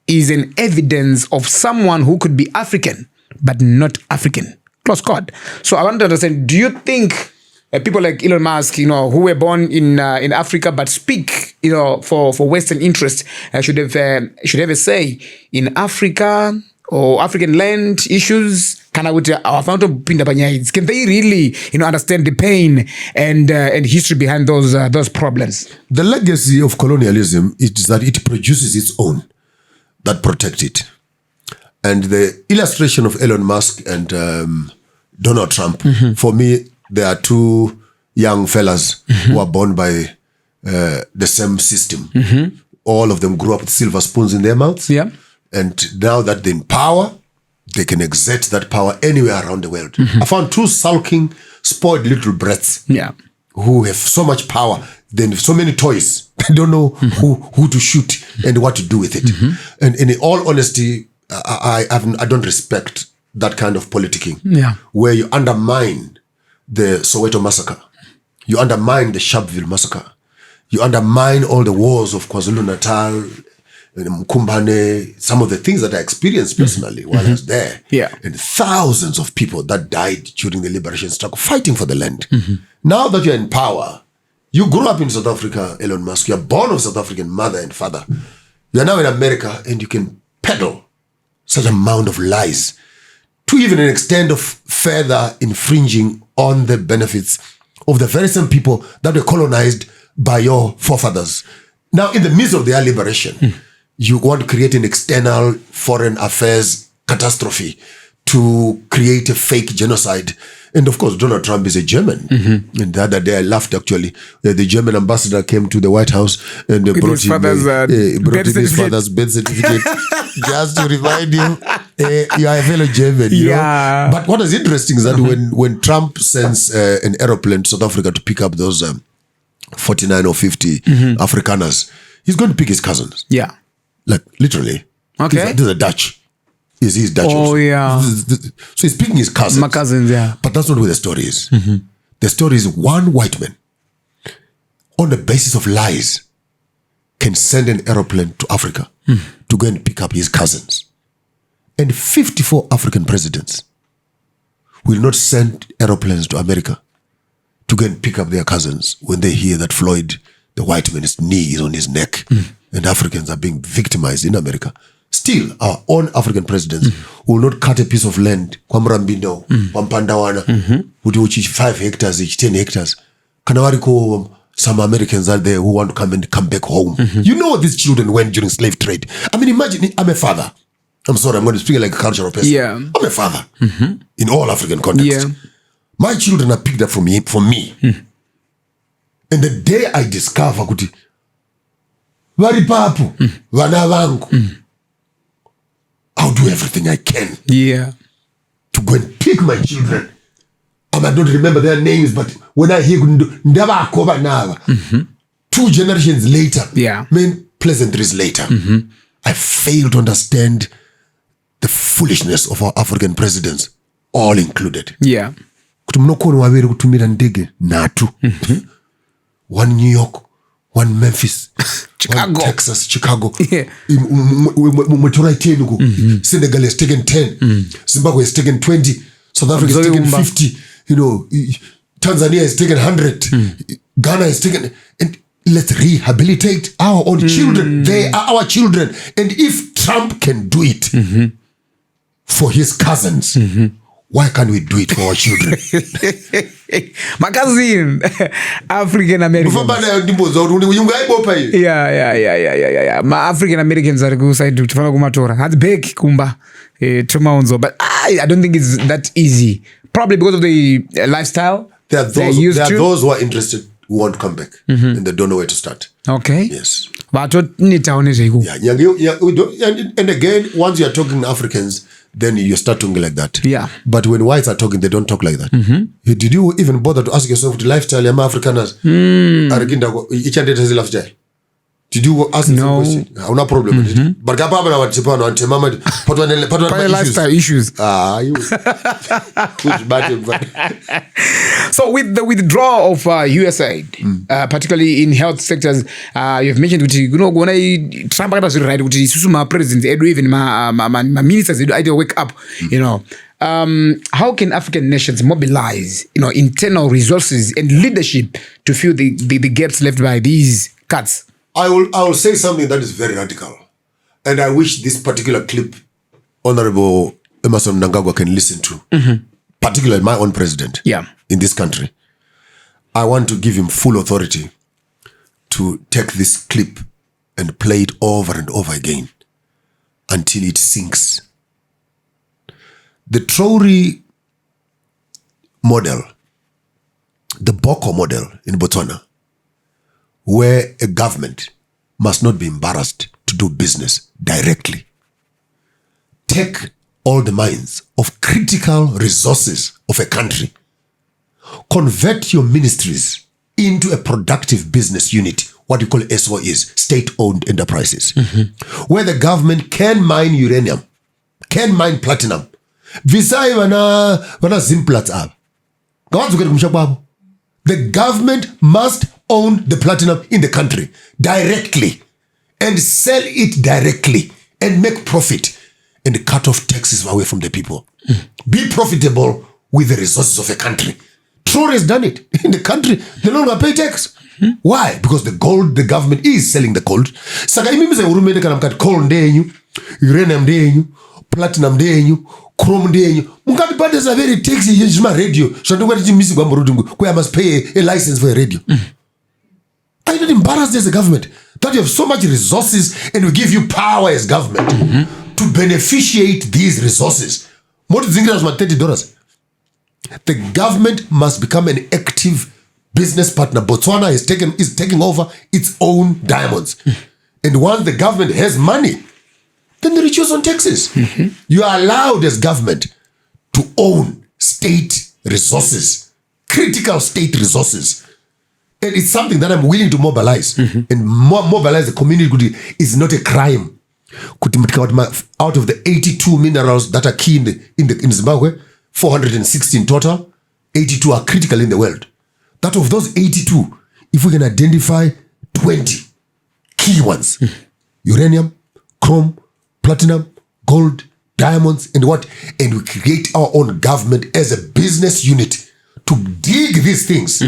is an evidence of someone who could be African, but not African. Close quote. So I want to understand, do you think people like Elon Musk, who were born in Africa but speak, for Western interests, should have a say in Africa or African land issues? Can they really, understand the pain and history behind those problems? The legacy of colonialism is that it produces its own that protect it. And the illustration of Elon Musk and Donald Trump, for me, there are two young fellas who are born by the same system. All of them grew up with silver spoons in their mouths. Yeah. And now that they're in power, they can exert that power anywhere around the world. I found two sulking, spoiled little brats who have so much power, then so many toys. They don't know who to shoot and what to do with it. And in all honesty, I don't respect that kind of politicking, where you undermine the Soweto massacre, you undermine the Sharpeville massacre, you undermine all the wars of KwaZulu-Natal, Mkumbane, some of the things that I experienced personally while I was there, and thousands of people that died during the liberation struggle fighting for the land. Now that you're in power, you grew up in South Africa, Elon Musk, you're born of South African mother and father, you're now in America and you can peddle such a mound of lies to even an extent of further infringing on the benefits of the very same people that were colonized by your forefathers. Now, in the midst of their liberation, you want to create an external foreign affairs catastrophe to create a fake genocide. And of course, Donald Trump is a German. And the other day I laughed actually. The German ambassador came to the White House and brought his father's birth certificate just to remind him, you are a fellow German. You know? But what is interesting is that when Trump sends an aeroplane to South Africa to pick up those 49 or 50 Afrikaners, he's going to pick his cousins. Yeah. Like literally. Okay. These are Dutch. He's Dutch. Oh, yeah. So he's picking his cousins. My cousins, yeah. But that's not where the story is. The story is one white man, on the basis of lies, can send an aeroplane to Africa to go and pick up his cousins. And 54 African presidents will not send aeroplanes to America to go and pick up their cousins when they hear that Floyd, the white man's knee is on his neck and Africans are being victimized in America. Still, our own African presidents will not cut a piece of land, Kwamrambindo, Pampandawana, which 5 hectares each, 10 hectares. Kanawariko some Americans are there who want to come back home. You know what these children went during slave trade. I mean, imagine, I'm a father. I'm sorry, I'm going to speak like a cultural person. Yeah. I'm a father in all African context. Yeah. My children are picked up from me. And the day I discover kuti vari papo vana vangu, I'll do everything I can to go and pick my children. I might not remember their names, but when I hear ndavako vanava, 2 generations later, pleasantries later, I fail to understand the foolishness of our African presidents, all included. Yeah. Kuti munokona wavere kutumira ndege 3. 1 New York, 1 Memphis, Chicago. 1 Texas, Chicago. Senegal has taken 10. Zimbabwe has taken 20. South Africa has taken 50. You know, Tanzania has taken 100. Ghana has taken. And let's rehabilitate our own children. They are our children. And if Trump can do it for his cousins, why can't we do it for our children? My cousin, African Americans. Yeah. My African Americans are good side to Kumatora. That's big kumba tumaunzo, but I don't think it's that easy. Probably because of the lifestyle. There are those who are interested who want to come back and they don't know where to start. Okay. Yes. But and again, once you are talking Africans, then you start talking like that. Yeah. But when whites are talking, they don't talk like that. Did you even bother to ask yourself the lifestyle of Afrikaners? Each and every lifestyle. Did you ask the question? No problem with it. But lifestyle issues. So with the withdrawal of USAID, particularly in health sectors, you've mentioned that when Trump was right, my president, even my ministers, they wake up, how can African nations mobilize, internal resources and leadership to fill the gaps left by these cuts? I will say something that is very radical. And I wish this particular clip Honorable Emerson Mnangagwa can listen to. Particularly my own president in this country. I want to give him full authority to take this clip and play it over and over again until it sinks. The Traore model, the Boko model in Botswana, where a government must not be embarrassed to do business directly. Take all the mines of critical resources of a country. Convert your ministries into a productive business unit, what you call SOEs, state-owned enterprises, where the government can mine uranium, can mine platinum. Visai vana Zimplats are. The government must own the platinum in the country directly and sell it directly and make profit and cut off taxes away from the people. Be profitable with the resources of a country. Traore has done it. In the country, they no longer pay tax. Why? Because the gold, the government is selling the gold. Saka imimiza urumende kana mkati coal ndenyu, uranium ndenyu, platinum ndenyu, chrome ndenyu. Mukati pate za very taxi yejima radio. Shanduwa tijimisi kwa murudungu. Where I must pay a license for a radio. Are you not embarrassed as a government that you have so much resources and we give you power as government to beneficiate these resources? More than $30. The government must become an active business partner. Botswana is taking over its own diamonds. And once the government has money, then they reduce on taxes. You are allowed as government to own state resources, critical state resources. And it's something that I'm willing to mobilize. And mobilize the community is not a crime. Out of the 82 minerals that are key in Zimbabwe, 416 total, 82 are critical in the world. That of those 82, if we can identify 20 key ones, uranium, chrome, platinum, gold, diamonds, and we create our own government as a business unit to dig these things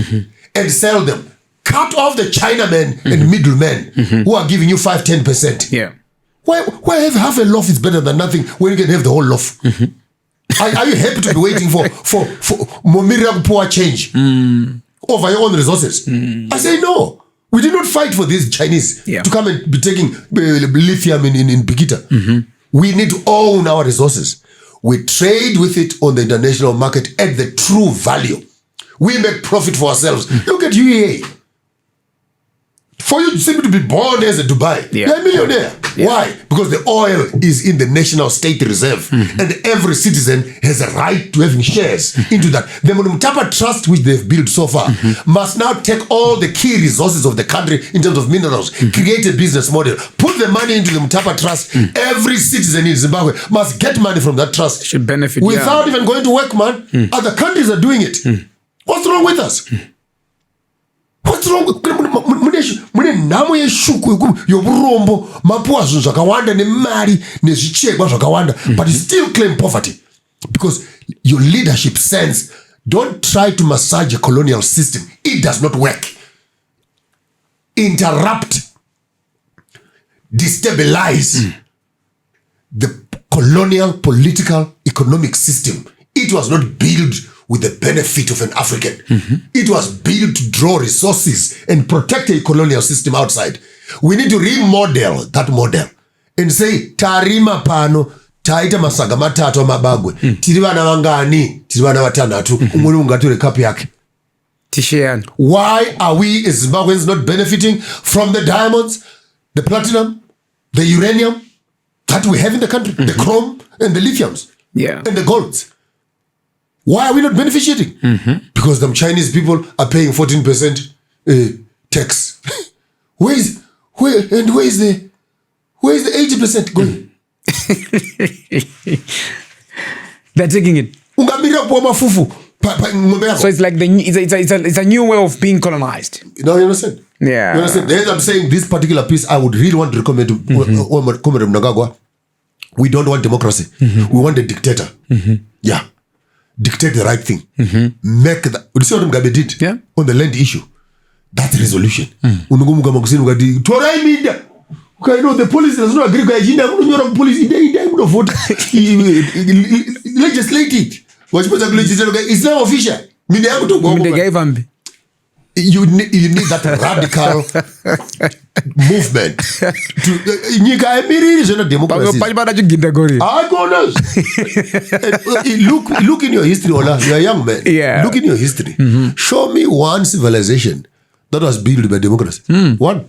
and sell them. Cut off the Chinamen and middlemen who are giving you 5-10%. Yeah. Why have half a loaf is better than nothing when you can have the whole loaf? Are you happy to be waiting for Momira poor change? over your own resources. I say no. We did not fight for these Chinese to come and be taking lithium in Bikita. We need to own our resources. We trade with it on the international market at the true value. We make profit for ourselves. Look at UEA. For you simply to be born as a Dubai, you're a millionaire. Why? Because the oil is in the national state reserve, and every citizen has a right to having shares into that. The Mutapa Trust, which they've built so far, must now take all the key resources of the country in terms of minerals, create a business model, put the money into the Mutapa Trust. Every citizen in Zimbabwe must get money from that trust. Should benefit without even going to work, man. Other countries are doing it. What's wrong with us? What's wrong with mune nhamo yeshuku yoburombo mapuwa zvinhu zvakawanda nemari nezvichekwa zvakawanda but you still claim poverty because your leadership sense don't try to massage a colonial system. It does not work. Interrupt, destabilize the colonial political economic system. It was not built with the benefit of an African. It was built to draw resources and protect a colonial system outside. We need to remodel that model and say, tarima pano, taita masaga matatu amabagwe. Tiri vana vangani, tiri vana vatanhatu, umwe ungatore kapi yake. Why are we as Zimbabweans not benefiting from the diamonds, the platinum, the uranium that we have in the country, the chrome and the lithiums and the golds? Why are we not beneficiating? Because the Chinese people are paying 14% tax. Where is the 80% going? They're taking it. So it's like it's a new way of being colonized. No, you understand? Yeah. You understand? I'm saying this particular piece, I would really want to recommend to Comrade Mnangagwa. We don't want democracy. We want a dictator. Yeah. Dictate the right thing. Make that. You see what Mugabe did on the land issue? That's resolution. Okay, no, the police does not agree. Legislate it. It's now official. You need that radical movement. Look in your history, Ola. You're a young man. Look in your history. Show me one civilization that was built by democracy. One.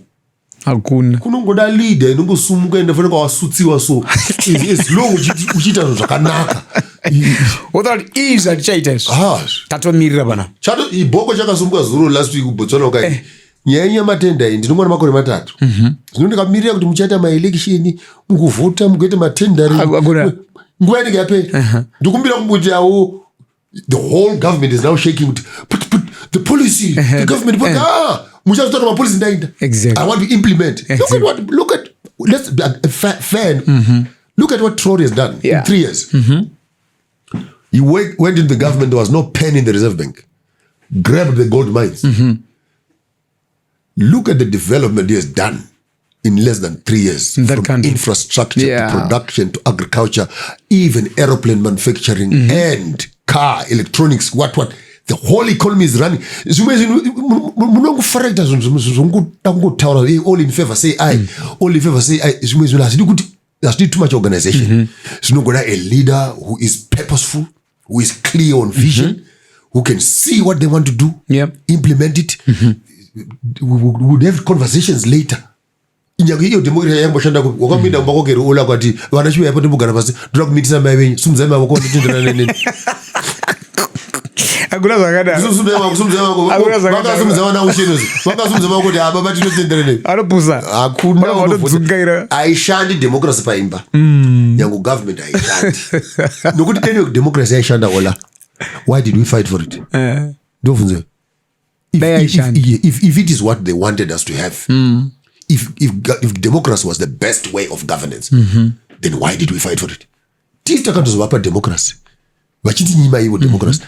Kunongoda leader nongosumuka endafana wasutsiwa so as long uchita zvakanaka. Without ease and chaites. Tatomirira bana. Chato iboko chakasumuka zuro last week Botswana ukai. Nyanya matenda ndinongona makore matatu. Zvinoti kamirira kuti muchaita maelection mukuvota mugoita matenda nguva inenge yapera. Ndikumbira kumbuti awo the whole government is now shaking but the policy the government muchazotara mapolisi ndainda. I want to implement. Look at let's be a fan. Look at what Traore has done in 3 years. He went into the government, there was no pen in the Reserve Bank. Grabbed the gold mines. Look at the development he has done in less than 3 years. In that from country. Infrastructure to production to agriculture, even aeroplane manufacturing and car, electronics, what. The whole economy is running. All in favor say aye. All in favor say aye. There's too much organization. So no a leader who is purposeful, who is clear on vision, who can see what they want to do, implement it. We would have conversations later. Hiyo democracy yangu shanda wakamida mbako kero ola kwati wanashiwa yapo ndimugana pasi ndira kumitisa mayenyi sumzema wako ndindira nene. Agura zakada. Sumzema na ushinozi. Sumzema wako dia baba tinotendera nene. Anopusa. Akuna unofudzukaira. Aishandi democracy paimba. Yangu government aishandi. Nokuti teni democracy aishanda ola. Why did we fight for it? Dofunze. If it is what they wanted us to have, if democracy was the best way of governance, then why did we fight for it? Democracy. Democracy.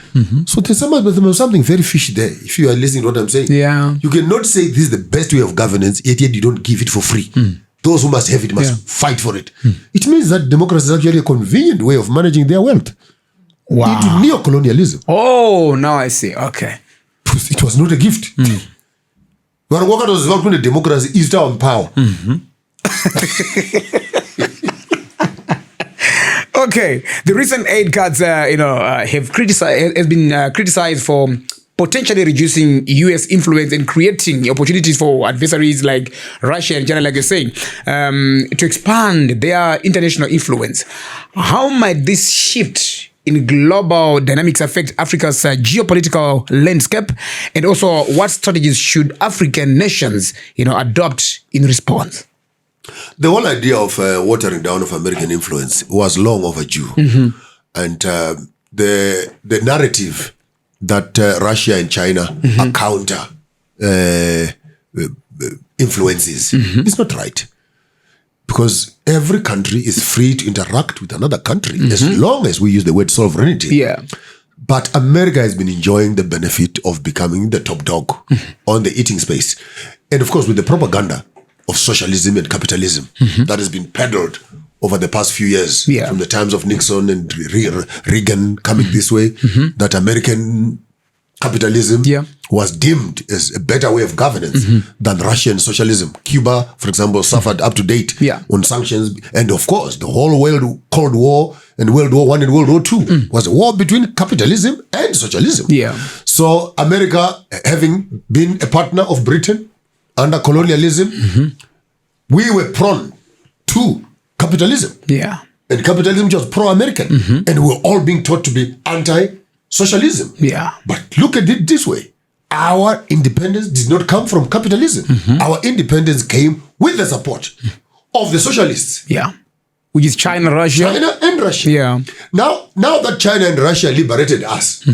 So there's something very fishy there. If you are listening to what I'm saying, you cannot say this is the best way of governance, yet you don't give it for free. Those who must have it must fight for it. It means that democracy is actually a convenient way of managing their wealth. Into neo-colonialism. Oh, now I see. Okay. it was not a gift. Wakati was about democracy is down power. Okay, the recent aid cuts, have been criticized for potentially reducing U.S. influence and creating opportunities for adversaries like Russia and China, like you're saying, to expand their international influence. How might this shift in global dynamics affect Africa's geopolitical landscape? And also, what strategies should African nations, adopt in response? The whole idea of watering down of American influence was long overdue. And the narrative that Russia and China are counter influences is not right. Because every country is free to interact with another country as long as we use the word sovereignty. Yeah. But America has been enjoying the benefit of becoming the top dog on the eating space. And of course, with the propaganda of socialism and capitalism that has been peddled over the past few years, from the times of Nixon and Reagan coming this way, that American capitalism was deemed as a better way of governance than Russian socialism. Cuba, for example, suffered up to date on sanctions. And of course, the whole world Cold War and World War I and World War II was a war between capitalism and socialism. So America, having been a partner of Britain under colonialism, we were prone to capitalism. And capitalism was pro-American. And we were all being taught to be anti-socialism. But look at it this way. Our independence did not come from capitalism. Our independence came with the support of the socialists. Which is China, Russia. China and Russia. Now that China and Russia liberated us,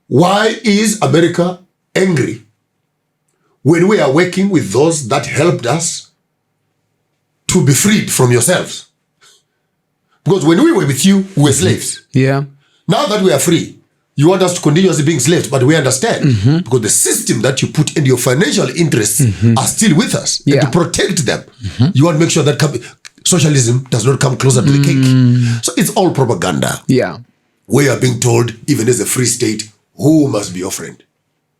why is America angry when we are working with those that helped us to be freed from yourselves? Because when we were with you, we were slaves. Now that we are free, you want us to continuously being slaves, but we understand because the system that you put in your financial interests are still with us. And to protect them, you want to make sure that socialism does not come closer to the cake. So it's all propaganda. We are being told, even as a free state, who must be your friend.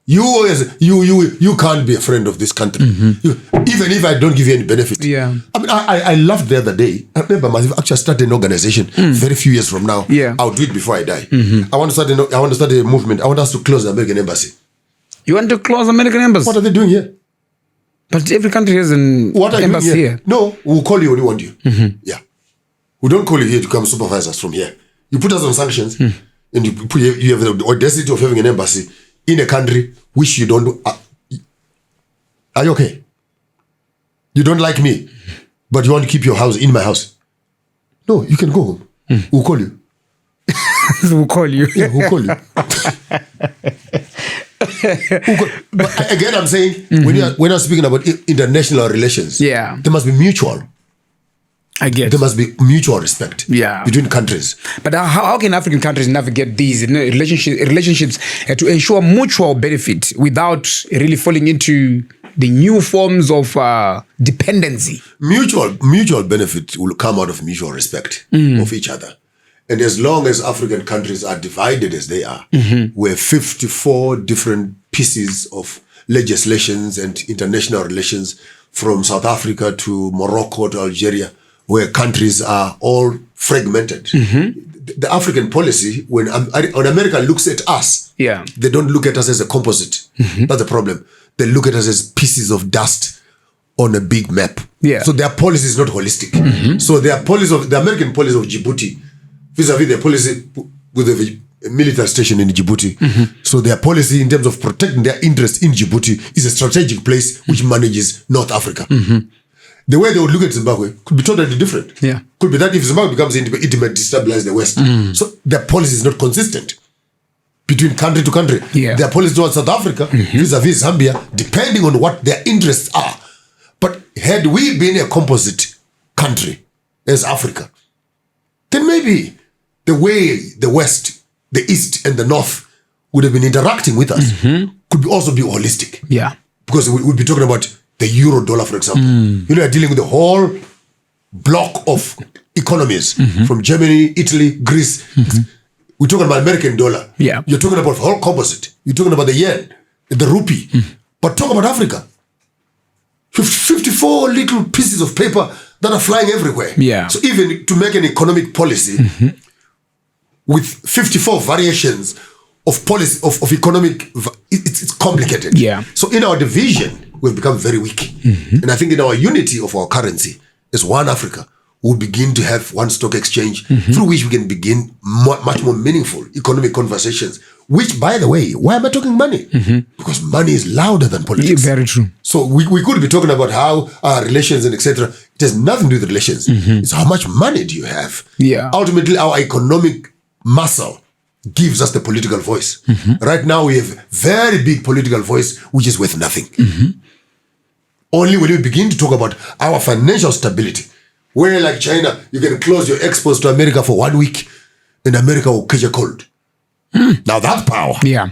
You can't be a friend of this country. Even if I don't give you any benefit. I mean, I laughed the other day. I remember I've actually started an organization very few years from now. I'll do it before I die. I want to start a movement. I want us to close the American embassy. You want to close the American embassy? What are they doing here? But every country has an embassy here. No, we'll call you when we want you. We don't call you here to come supervise us from here. You put us on sanctions and you have the audacity of having an embassy in a country which you don't. Are you okay? You don't like me, but you want to keep your house in my house. No, you can go home. We'll call you. We'll call you. We'll call you. But again, I'm saying when you're speaking about international relations, there must be mutual. I get. There must be mutual respect between countries. But how can African countries navigate these relationships to ensure mutual benefit without really falling into the new forms of dependency? Mutual benefit will come out of mutual respect of each other. And as long as African countries are divided as they are, where 54 different pieces of legislations and international relations from South Africa to Morocco to Algeria, where countries are all fragmented. The African policy, when America looks at us, they don't look at us as a composite. That's the problem. They look at us as pieces of dust on a big map. So their policy is not holistic. So their policy the American policy of Djibouti, vis-a-vis their policy with the military station in Djibouti. So their policy in terms of protecting their interest in Djibouti is a strategic place which manages North Africa. The way they would look at Zimbabwe could be totally different. Could be that if Zimbabwe becomes independent, it might destabilize the West. So their policy is not consistent between country to country. Their policy towards South Africa, vis-a-vis Zambia, depending on what their interests are. But had we been a composite country as Africa, then maybe the way the West, the East, and the North would have been interacting with us could also be holistic. Because we would be talking about the euro dollar, for example. You're dealing with the whole block of economies from Germany, Italy, Greece. We're talking about American dollar. Yeah. You're talking about whole composite. You're talking about the yen, the rupee. But talk about Africa. 54 little pieces of paper that are flying everywhere. Yeah. So even to make an economic policy with 54 variations of policy of economic, it's complicated. Yeah. So in our division, we've become very weak. And I think in our unity of our currency as one Africa, we'll begin to have one stock exchange through which we can begin much more meaningful economic conversations. Which, by the way, why am I talking money? Because money is louder than politics. Very true. So we could be talking about how our relations and etc. It has nothing to do with relations. It's how much money do you have? Yeah. Ultimately, our economic muscle gives us the political voice. Right now, we have very big political voice, which is worth nothing. Only when we begin to talk about our financial stability, where like China, you can close your exports to America for 1 week, and America will catch a cold. Now that's power. Yeah.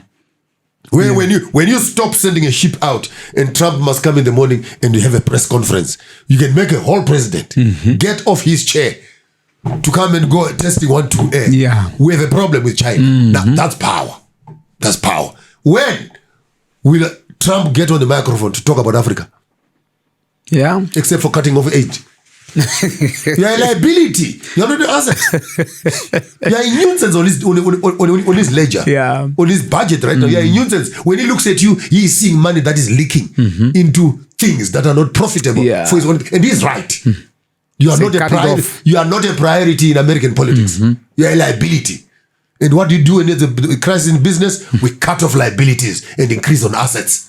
Where when you stop sending a ship out and Trump must come in the morning and you have a press conference, you can make a whole president get off his chair to come and go testing 1, 2 air. Yeah. We have a problem with China. Now that's power. That's power. When will Trump get on the microphone to talk about Africa? Yeah. Except for cutting off aid. You're a liability. You're not an asset. You're a nuisance on his ledger. Yeah. On his budget right now. You're a nuisance. When he looks at you, he is seeing money that is leaking into things that are not profitable for his own. And he's right. You are not a priority. You are not a priority in American politics. You're a liability. And what do you do when there's a crisis in business? We cut off liabilities and increase on assets.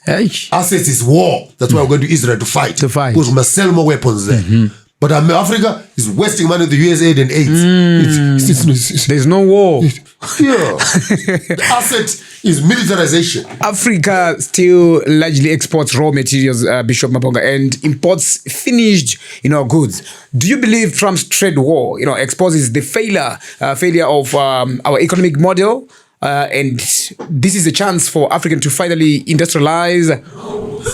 Assets is war. That's why we're going to Israel to fight. Because we must sell more weapons there. But Africa is wasting money on the US aid and AIDS. There's no war. Yeah. The asset is militarization. Africa still largely exports raw materials, Bishop Maponga, and imports finished, goods. Do you believe Trump's trade war, exposes the failure of our economic model? And this is a chance for Africa to finally industrialize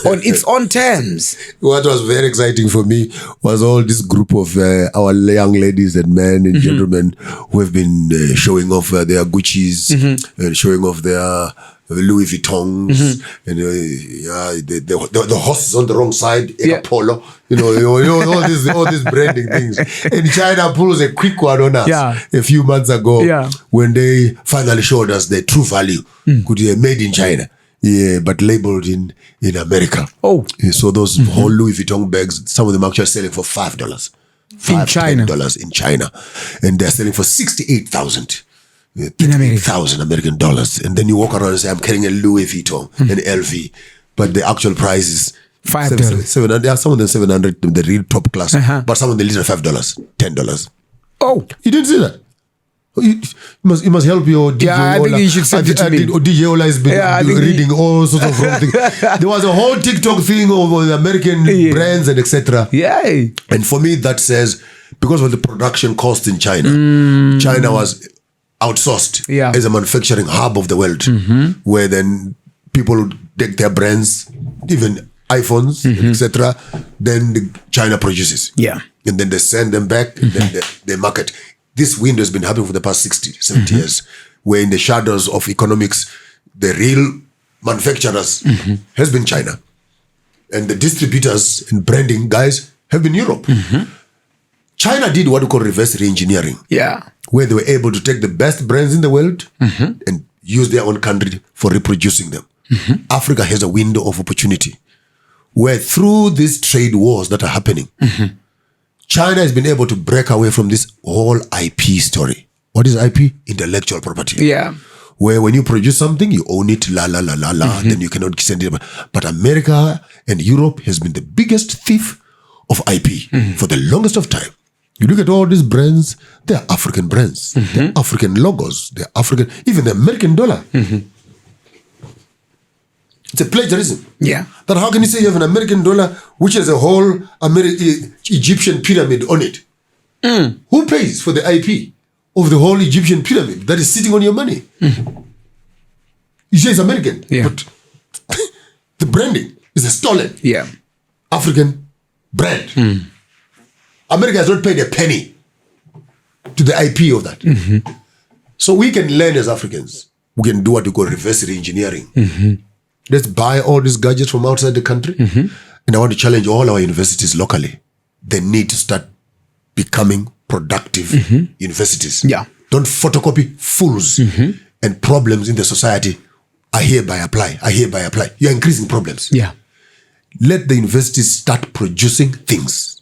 on its own terms. What was very exciting for me was all this group of our young ladies and men and gentlemen who have been showing off their Gucci's and showing off their Louis Vuittons and the horse is on the wrong side, Polo, all these branding things. And China pulls a quick one on us a few months ago when they finally showed us the true value. Could be made in China, but labeled in America. So those whole Louis Vuitton bags, some of them actually selling for $5. $10 in China, and they're selling for 68,000. American dollars, and then you walk around and say, "I'm carrying a Louis Vuitton, an LV," but the actual price is $5. 700. Yeah, some of them 700, the real top class, but some of them literally $5, $10. You didn't see that? You must help your DJ. I think you should send it to me. DJ Ola has been reading all sorts of wrong things. There was a whole TikTok thing over the American brands and etc. And for me, that says because of the production cost in China, China was outsourced as a manufacturing hub of the world, where then people take their brands, even iPhones, etc. Then China produces, and then they send them back, and then they market. This window has been happening for the past 60, 70 years, where in the shadows of economics, the real manufacturers has been China, and the distributors and branding guys have been Europe. China did what we call reverse re-engineering, where they were able to take the best brands in the world and use their own country for reproducing them. Africa has a window of opportunity where through these trade wars that are happening, China has been able to break away from this whole IP story. What is IP? Intellectual property. Where when you produce something, you own it, then you cannot send it. But America and Europe has been the biggest thief of IP for the longest of time. You look at all these brands, they're African brands. They're African logos. They're African, even the American dollar. It's a plagiarism. That how can you say you have an American dollar which has a whole Egyptian pyramid on it? Who pays for the IP of the whole Egyptian pyramid that is sitting on your money? You say it's American, but the branding is a stolen African brand. America has not paid a penny to the IP of that. So we can learn as Africans. We can do what we call reverse re-engineering. Let's buy all these gadgets from outside the country. And I want to challenge all our universities locally. They need to start becoming productive universities. Yeah. Don't photocopy fools and problems in the society. I hereby apply. You're increasing problems. Yeah. Let the universities start producing things.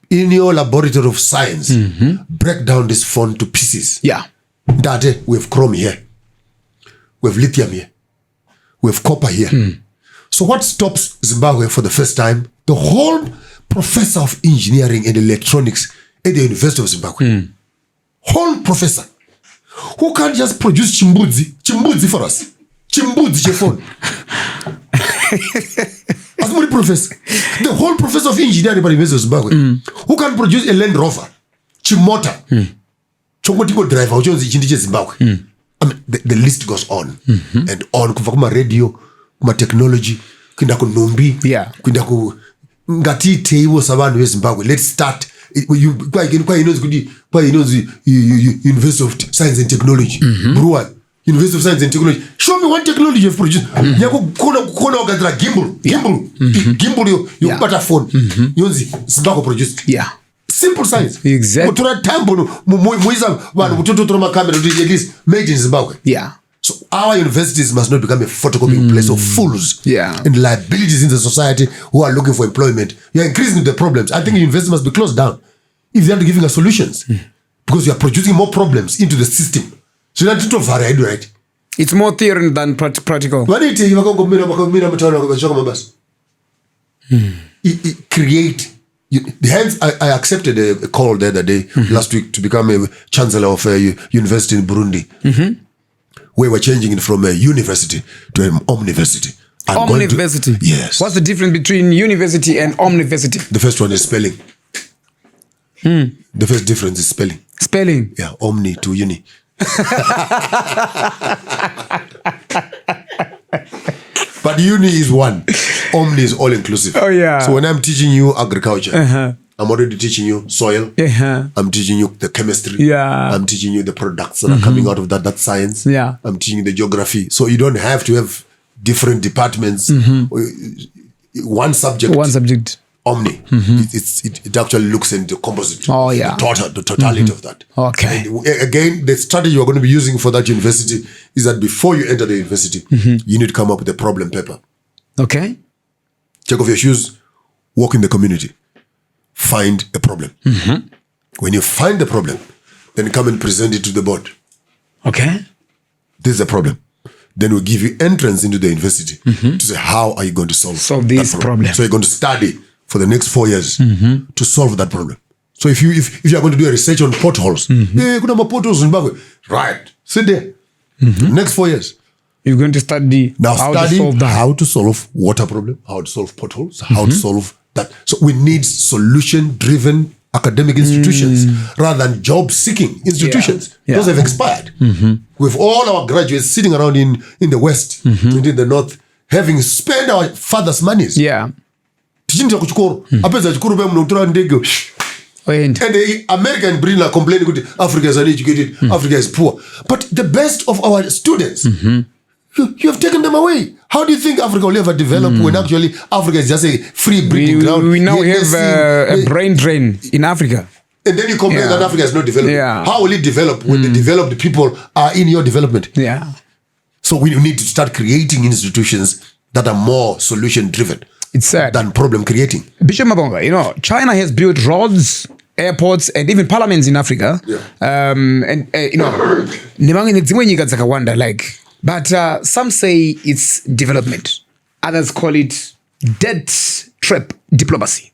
In your laboratory of science, break down this phone to pieces. Yeah. That we have chrome here. We have lithium here. We have copper here. So what stops Zimbabwe for the first time? The whole professor of engineering and electronics at the University of Zimbabwe. Whole professor. Who can't just produce chimbudzi for us? Chimbudzi phone. As professor. The whole professor of engineering at the University of Zimbabwe. Who can produce a Land Rover? Chimota. Chomotiko driver. Zimbabwe. I mean, the list goes on and on. Kuma radio, kuma technology, kinda ku numbi, kinda ku ngati teiwo sabantu we Zimbabwe. Let's start. University of Science and Technology. Brewer, University of Science and Technology. Show me one technology you've produced. Gimbal, you butter phone. Zimbabwe produced. Yeah. Simple science. Exactly. At least made in Zimbabwe. Yeah. So our universities must not become a photocopying place of fools and liabilities in the society who are looking for employment. You're increasing the problems. I think universities must be closed down if they're not giving us solutions. Because you are producing more problems into the system. So you're not varied, right? It's more theory than practical. Create. Hence, I accepted a call the other day, last week, to become a chancellor of a university in Burundi. We were changing it from a university to an omniversity. Omniversity? Yes. What's the difference between university and omniversity? The first one is spelling. The first difference is spelling. Spelling? Yeah, omni to uni. But uni is one. Omni is all inclusive. Oh, yeah. So when I'm teaching you agriculture, I'm already teaching you soil. I'm teaching you the chemistry. I'm teaching you the products that are coming out of that science. I'm teaching you the geography. So you don't have to have different departments. One subject. Omni. It actually looks into composite. The totality of that. Okay. And again, the strategy you're going to be using for that university is that before you enter the university, you need to come up with a problem paper. Okay. Take off your shoes, walk in the community, find a problem. When you find the problem, then come and present it to the board. Okay. This is a problem. Then we'll give you entrance into the university to say, how are you going to solve this problem? So you're going to study for the next 4 years to solve that problem. So if you are going to do a research on potholes, potholes in Zimbabwe, right? Sit there. Next 4 years. You're going to study how to solve water problem, how to solve potholes, how to solve that. So we need solution-driven academic institutions rather than job-seeking institutions. Those have expired. With all our graduates sitting around in the West and in the North, having spent our fathers' monies. And the American Britain are complaining that Africa is uneducated, Africa is poor. But the best of our students, you have taken them away. How do you think Africa will ever develop when actually Africa is just a free breeding ground? We now have a brain drain in Africa. And then you complain that Africa is not developing. How will it develop when the developed people are in your development? So we need to start creating institutions that are more solution-driven. It's sad. Than problem creating. Bishop Maponga, China has built roads, airports, and even parliaments in Africa. But some say it's development. Others call it debt trap diplomacy.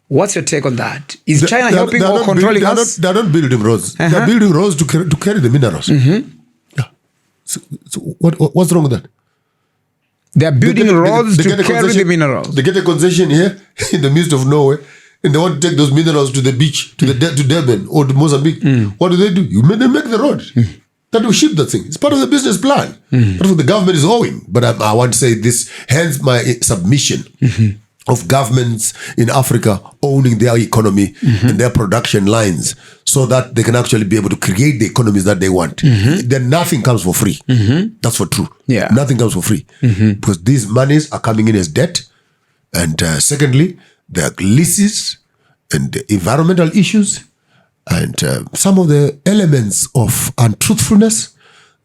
What's your take on that? Is China helping or controlling us? They're not building roads. They're building roads to carry the minerals. So what's wrong with that? They're building roads to carry the minerals. They get a concession here in the midst of nowhere, and they want to take those minerals to the beach, to Durban or to Mozambique. What do? They make the road. That will ship that thing. It's part of the business plan. That's what the government is owing. But I want to say this, hence my submission of governments in Africa owning their economy and their production lines so that they can actually be able to create the economies that they want. Then nothing comes for free. That's for true. Yeah. Nothing comes for free because these monies are coming in as debt. And secondly, there are leases and environmental issues and some of the elements of untruthfulness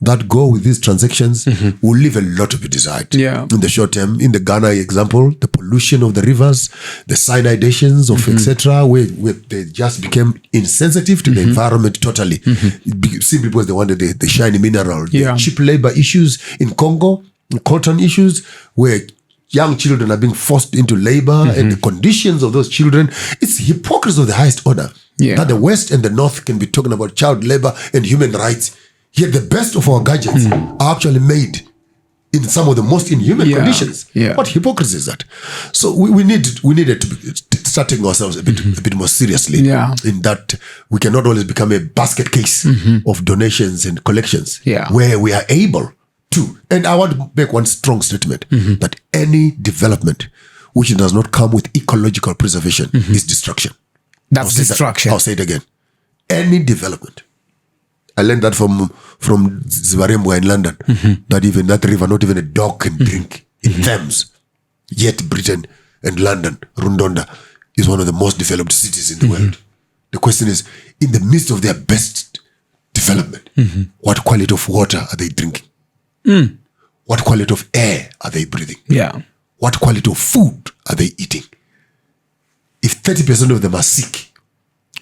that go with these transactions will leave a lot to be desired. Yeah. In the short term, in the Ghana example, the pollution of the rivers, the cyanidations of etc., where they just became insensitive to the environment totally, simply because they wanted the shiny mineral. Yeah. The cheap labor issues in Congo, cotton issues, where young children are being forced into labor and the conditions of those children. It's hypocrisy of the highest order. Yeah. That the West and the North can be talking about child labor and human rights. Yet the best of our gadgets are actually made in some of the most inhuman conditions. Yeah. What hypocrisy is that? So we needed to start taking ourselves a bit more seriously. Yeah. In that we cannot always become a basket case of donations and collections. Yeah. Where we are able to. And I want to make one strong statement that any development which does not come with ecological preservation is destruction. That's destruction. I'll say it again. Any development. I learned that from Zimbabwe in London, that even that river, not even a dog can drink in Thames. Yet Britain and London, Rundonda, is one of the most developed cities in the world. The question is, in the midst of their best development, what quality of water are they drinking? What quality of air are they breathing? Yeah. What quality of food are they eating? If 30% of them are sick,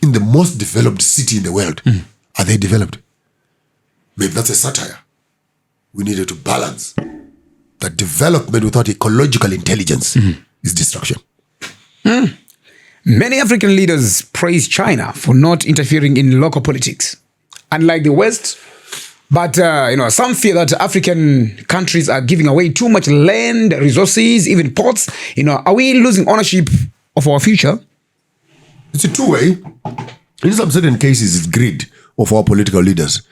in the most developed city in the world, are they developed? Maybe that's a satire. We needed to balance that development without ecological intelligence is destruction. Many African leaders praise China for not interfering in local politics, unlike the West. But some fear that African countries are giving away too much land, resources, even ports. Are we losing ownership of our future? It's a two-way. In some certain cases, it's greed of our political leaders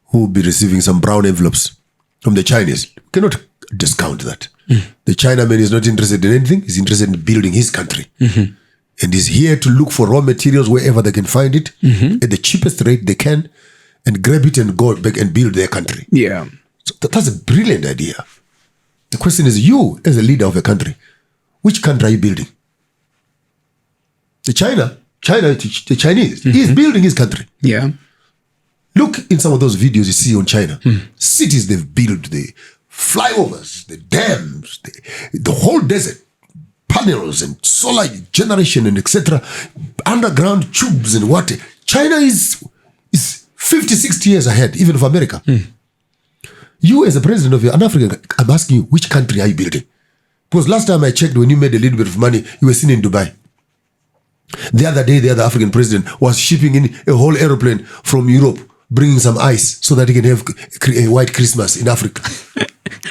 who will be receiving some brown envelopes from the Chinese. We cannot discount that. The Chinaman is not interested in anything. He's interested in building his country. And he's here to look for raw materials wherever they can find it at the cheapest rate they can and grab it and go back and build their country. Yeah. So that's a brilliant idea. The question is, you as a leader of a country, which country are you building? The Chinese. He is building his country. Yeah. Look in some of those videos you see on China. Cities they've built, the flyovers, the dams, the whole desert, panels and solar generation and etc. Underground tubes and water. China is 50, 60 years ahead, even of America. You as a president of an African, I'm asking you, which country are you building? Because last time I checked, when you made a little bit of money, you were seen in Dubai. The other day, the other African president was shipping in a whole aeroplane from Europe, bringing some ice so that he can have a white Christmas in Africa.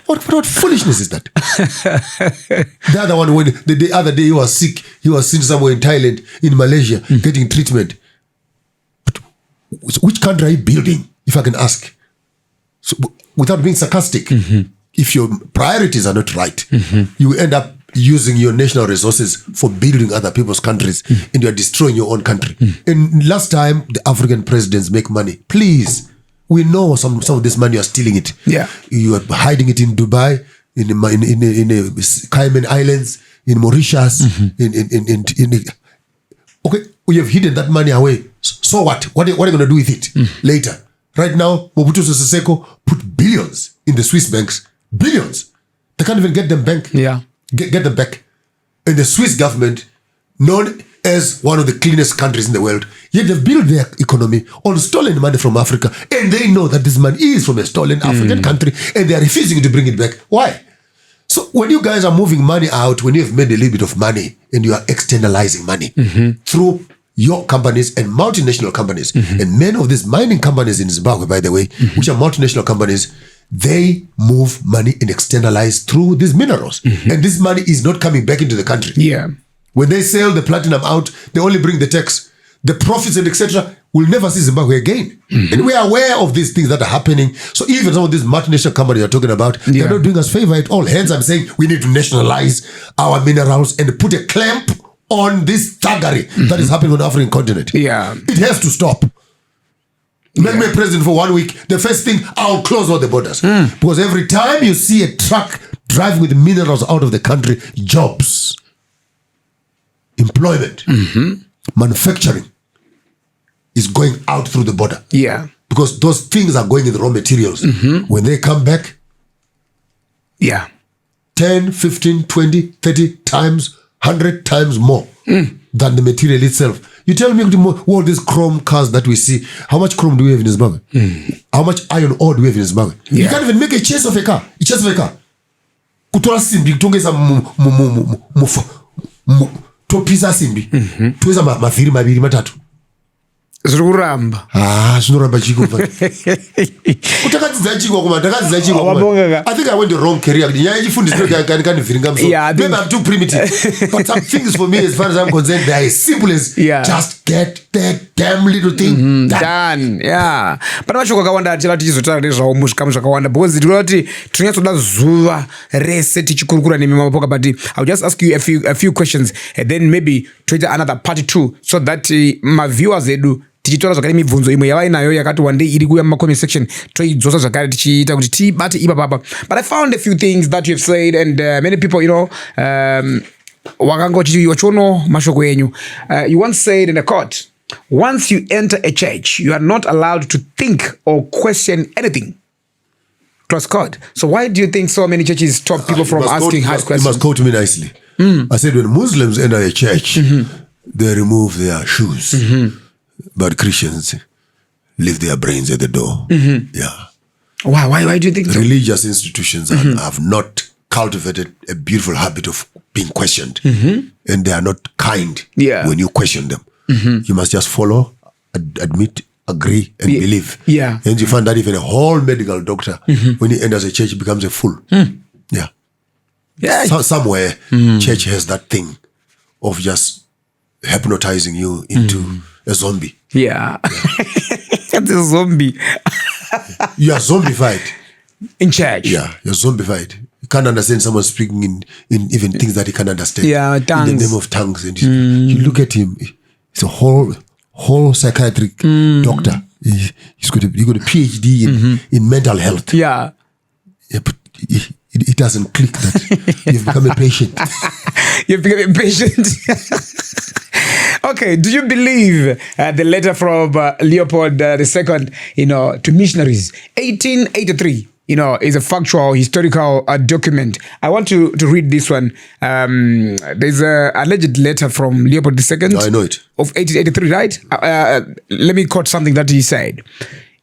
What foolishness is that? The other one, when the other day he was sick, he was seen somewhere in Thailand, in Malaysia, getting treatment. But which country are you building, if I can ask? So, without being sarcastic, if your priorities are not right, you end up using your national resources for building other people's countries and you're destroying your own country. And last time the African presidents make money, please, we know some of this money, you're stealing it. Yeah. You are hiding it in Dubai, in the Cayman Islands, in Mauritius, okay, we have hidden that money away. So what? What are you going to do with it later? Right now, Mobutu Sese Seko put billions in the Swiss banks. Billions. They can't even get them back. Yeah. Get them back. And the Swiss government, known as one of the cleanest countries in the world, yet they've built their economy on stolen money from Africa. And they know that this money is from a stolen African country and they are refusing to bring it back. Why? So when you guys are moving money out, when you have made a little bit of money and you are externalizing money through your companies and multinational companies, and many of these mining companies in Zimbabwe, by the way, which are multinational companies, they move money and externalize through these minerals. And this money is not coming back into the country. Yeah. When they sell the platinum out, they only bring the tax. the profits and etc., will never see Zimbabwe again. And we are aware of these things that are happening. So even some of these multinational companies you're talking about, they're not doing us favor at all. Hence, I'm saying we need to nationalize our minerals and put a clamp on this thuggery that is happening on the African continent. Yeah. It has to stop. Make me president for 1 week. The first thing, I'll close all the borders. Because every time you see a truck driving with minerals out of the country, jobs, employment, manufacturing is going out through the border. Yeah. Because those things are going in the raw materials. When they come back, 10, 15, 20, 30 times, 100 times more than the material itself. You tell me, all these chrome cars that we see, how much chrome do we have in Zimbabwe? How much iron ore do we have in Zimbabwe? You can't even make a chase of a car. A chase of a car. Kutola simbi, tongeza topisa simbi. Tuweza mafiri mabiri matatu. Zururamba. Zururamba chiko. Utakatiza chiko kuma, utakatiza chiko kuma. I think I went the wrong career. Yeah, maybe I'm too primitive. But some things for me, as far as I'm concerned, they are as simple as just get that damn little thing done. Yeah. But I'm sure Kawanda chizotara nezvawo mushikamu zvakawanda because ndinoti tinotsoda zuva rese tichikurukura nemi Maponga, but I'll just ask you a few questions and then maybe to another part 2 so that my viewers edu tichitora zvakare mibvunzo imwe yavainayo yakati one day iri kuya mumacomment section toidzosa zvakare tichiita kuti tibate ipapapa. But I found a few things that you've said and many people, wakanga wachiona mashoko enyu. You once said in a court, once you enter a church, you are not allowed to think or question anything. Close quote. So why do you think so many churches stop people from asking hard questions? You must quote me nicely. I said when Muslims enter a church, they remove their shoes. But Christians leave their brains at the door. Yeah. Why do you think so? Religious institutions have not cultivated a beautiful habit of being questioned. And they are not kind when you question them. You must just follow, admit, agree, and believe. Yeah. And you find that even a whole medical doctor, when he enters a church, becomes a fool. Yeah. Somewhere, church has that thing of just hypnotizing you into a zombie. Yeah. It's a zombie. You are zombified. In church. Yeah, you're zombified. You can't understand someone speaking in even things that he can't understand. Yeah, tongues. In the name of tongues. And you look at him, he's a whole psychiatric doctor. He's got a PhD in mental health. Yeah. But it doesn't click that you've become a patient. You've become a patient. Okay, do you believe the letter from Leopold II, to missionaries, 1883, is a factual, historical document? I want to read this one. There's an alleged letter from Leopold II. I know it. Of 1883, right? Let me quote something that he said.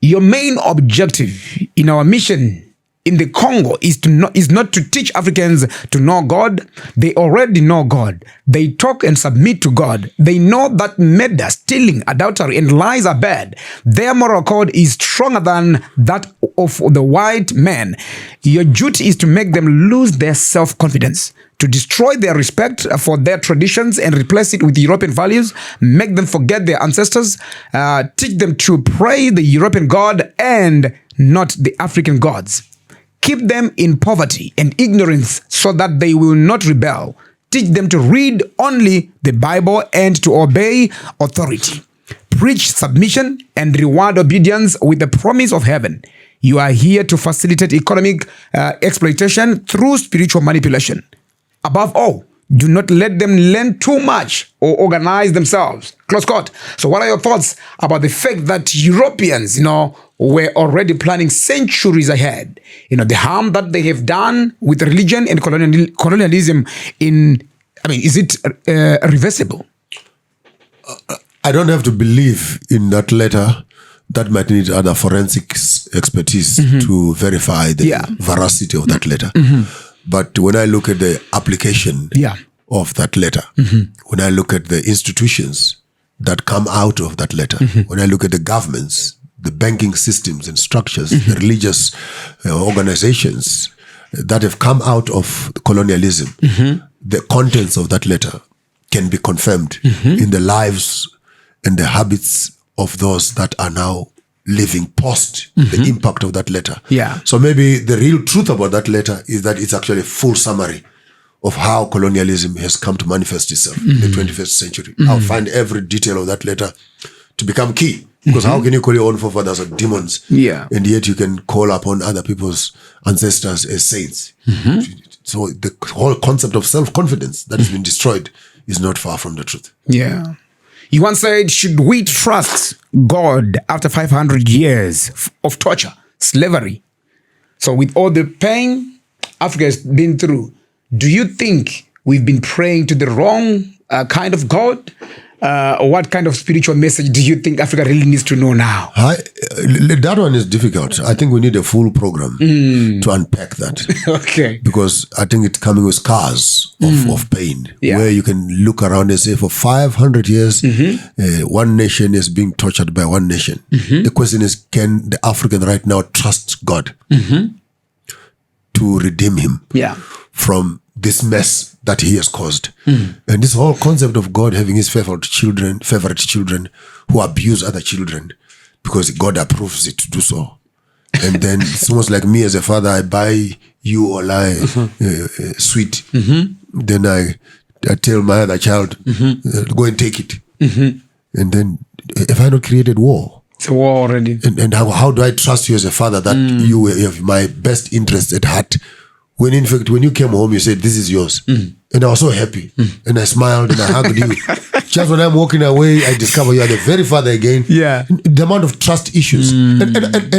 Your main objective in our mission in the Congo is not to teach Africans to know God. They already know God. They talk and submit to God. They know that murder, stealing, adultery, and lies are bad. Their moral code is stronger than that of the white man. Your duty is to make them lose their self-confidence, to destroy their respect for their traditions and replace it with European values, make them forget their ancestors, teach them to pray the European God and not the African gods. Keep them in poverty and ignorance so that they will not rebel. Teach them to read only the Bible and to obey authority. Preach submission and reward obedience with the promise of heaven. You are here to facilitate economic exploitation through spiritual manipulation. Above all, do not let them learn too much or organize themselves. Close quote. So what are your thoughts about the fact that Europeans, were already planning centuries ahead? The harm that they have done with religion and colonialism is it reversible? I don't have to believe in that letter. That might need other forensic expertise to verify the veracity of that letter. But when I look at the application of that letter, when I look at the institutions that come out of that letter, when I look at the governments, the banking systems and structures, the religious organizations that have come out of colonialism, the contents of that letter can be confirmed in the lives and the habits of those that are now living post the impact of that letter. Yeah. So maybe the real truth about that letter is that it's actually a full summary of how colonialism has come to manifest itself in the 21st century. I'll find every detail of that letter to become key. Because how can you call your own forefathers as demons? Yeah. And yet you can call upon other people's ancestors as saints. So the whole concept of self-confidence that has been destroyed is not far from the truth. Yeah. You once said, should we trust God after 500 years of torture, slavery? So with all the pain Africa has been through, do you think we've been praying to the wrong kind of God? Or what kind of spiritual message do you think Africa really needs to know now? That one is difficult. I think we need a full program to unpack that. Okay. Because I think it's coming with scars of pain, where you can look around and say for 500 years, one nation is being tortured by one nation. The question is, can the African right now trust God to redeem him from this mess that he has caused? And this whole concept of God having his favorite children who abuse other children because God approves it to do so. And then it's almost like me as a father, I buy you or sweet. Then I tell my other child, go and take it. And then have I not created war? It's a war already. And how do I trust you as a father that you have my best interests at heart? When in fact, when you came home, you said, this is yours. And I was so happy. And I smiled and I hugged you. Just when I'm walking away, I discover you are the very father again. Yeah. The amount of trust issues. And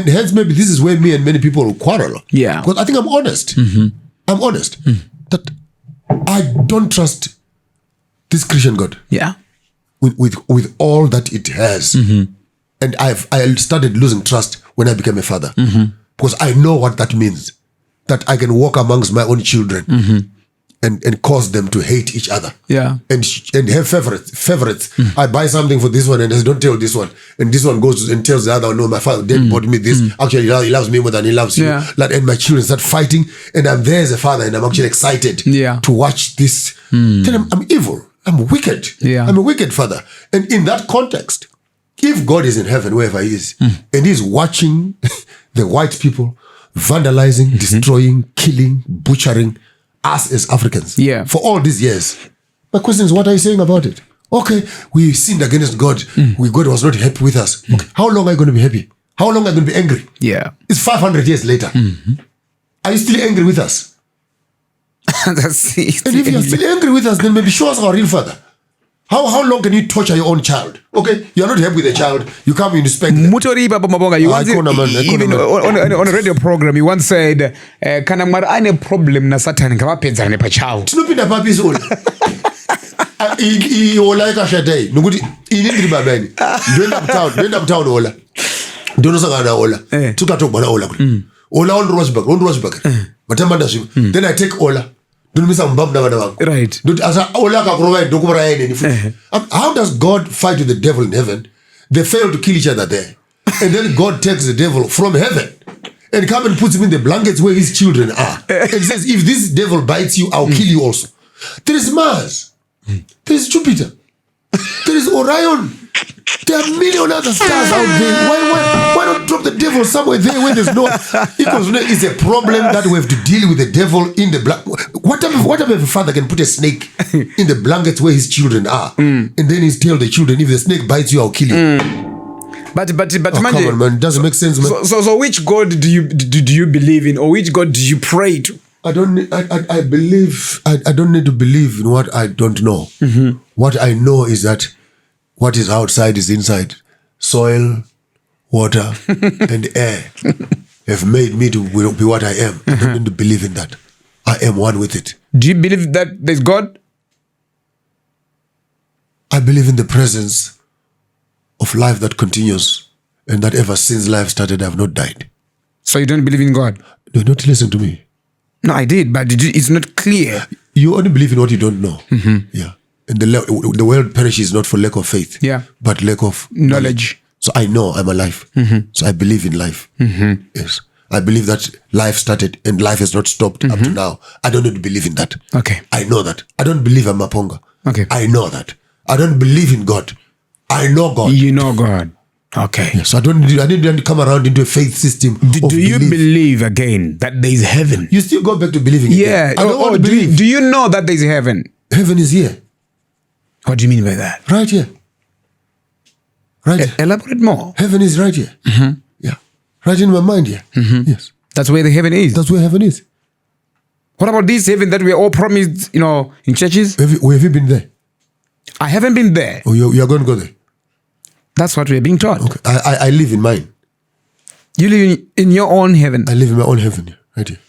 hence maybe this is where me and many people will quarrel. Yeah. Because I think I'm honest. I'm honest. That I don't trust this Christian God. Yeah. With all that it has. And I started losing trust when I became a father. Because I know what that means. That I can walk amongst my own children and cause them to hate each other. Yeah. And have favorites. I buy something for this one and I say, don't tell this one. And this one goes and tells the other one, no, my father dad bought me this. Actually, he loves me more than he loves you. And my children start fighting. And I'm there as a father and I'm actually excited to watch this. Then I'm evil. I'm wicked. I'm a wicked father. And in that context, if God is in heaven, wherever he is, and he's watching the white people vandalizing, destroying, killing, butchering us as Africans for all these years. My question is, what are you saying about it? Okay, we sinned against God. God was not happy with us. Okay, how long are you going to be happy? How long are you going to be angry? Yeah. It's 500 years later. Are you still angry with us? That's it. And if you're still angry with us, then maybe show us our real father. How long can you torture your own child? Okay, you're not happy with the child. You come and respect them. Mutori Papa Maponga, you once even on a radio program, you once said, "Kana mwari ane problem na Satan ngavapedzana nepachawo." Tinopinda papi zona. Ola ikashadai. Nokuti ini ndiri babani. Ndoenda kutown ola. Ndonosangana ola. Tukatogwana ola kuli. Ola on Rosberg. Matamba ndasvika. Then I take ola. Right. How does God fight with the devil in heaven? They fail to kill each other there. And then God takes the devil from heaven and come and puts him in the blankets where his children are. And says, if this devil bites you, I'll kill you also. There is Mars. There is Jupiter. There is Orion. There are million other stars out there. Why not drop the devil somewhere there where there's no... It's a problem that we have to deal with the devil in the What type of a father can put a snake in the blankets where his children are and then he's tell the children, if the snake bites you, I'll kill you. But come on, man. It doesn't make sense, man. So which God do you believe in, or which God do you pray to? I don't need to believe in what I don't know. What I know is that what is outside is inside. Soil, water, and air have made me to be what I am. I don't need to believe in that. I am one with it. Do you believe that there's God? I believe in the presence of life that continues, and that ever since life started, I have not died. So you don't believe in God? Do not listen to me. No, I did, but it's not clear. You only believe in what you don't know. Yeah. And the world perishes not for lack of faith, but lack of knowledge. So I know I'm alive. So I believe in life. Yes. I believe that life started and life has not stopped up to now. I don't need to believe in that. Okay. I know that. I don't believe I'm Maponga. Okay. I know that. I don't believe in God. I know God. You know God. Okay. Yeah, so I didn't come around into a faith system. Do you believe again that there is heaven? You still go back to believing. Yeah. I don't want to believe. Do you know that there is heaven? Heaven is here. What do you mean by that? Right here. Right. Elaborate more. Heaven is right here. Yeah. Right in my mind here. Yes. That's where the heaven is. That's where heaven is. What about this heaven that we are all promised, in churches? Where have you been there? I haven't been there. Oh, you're going to go there? That's what we're being taught. Okay. I live in mine. You live in your own heaven. I live in my own heaven here, right here.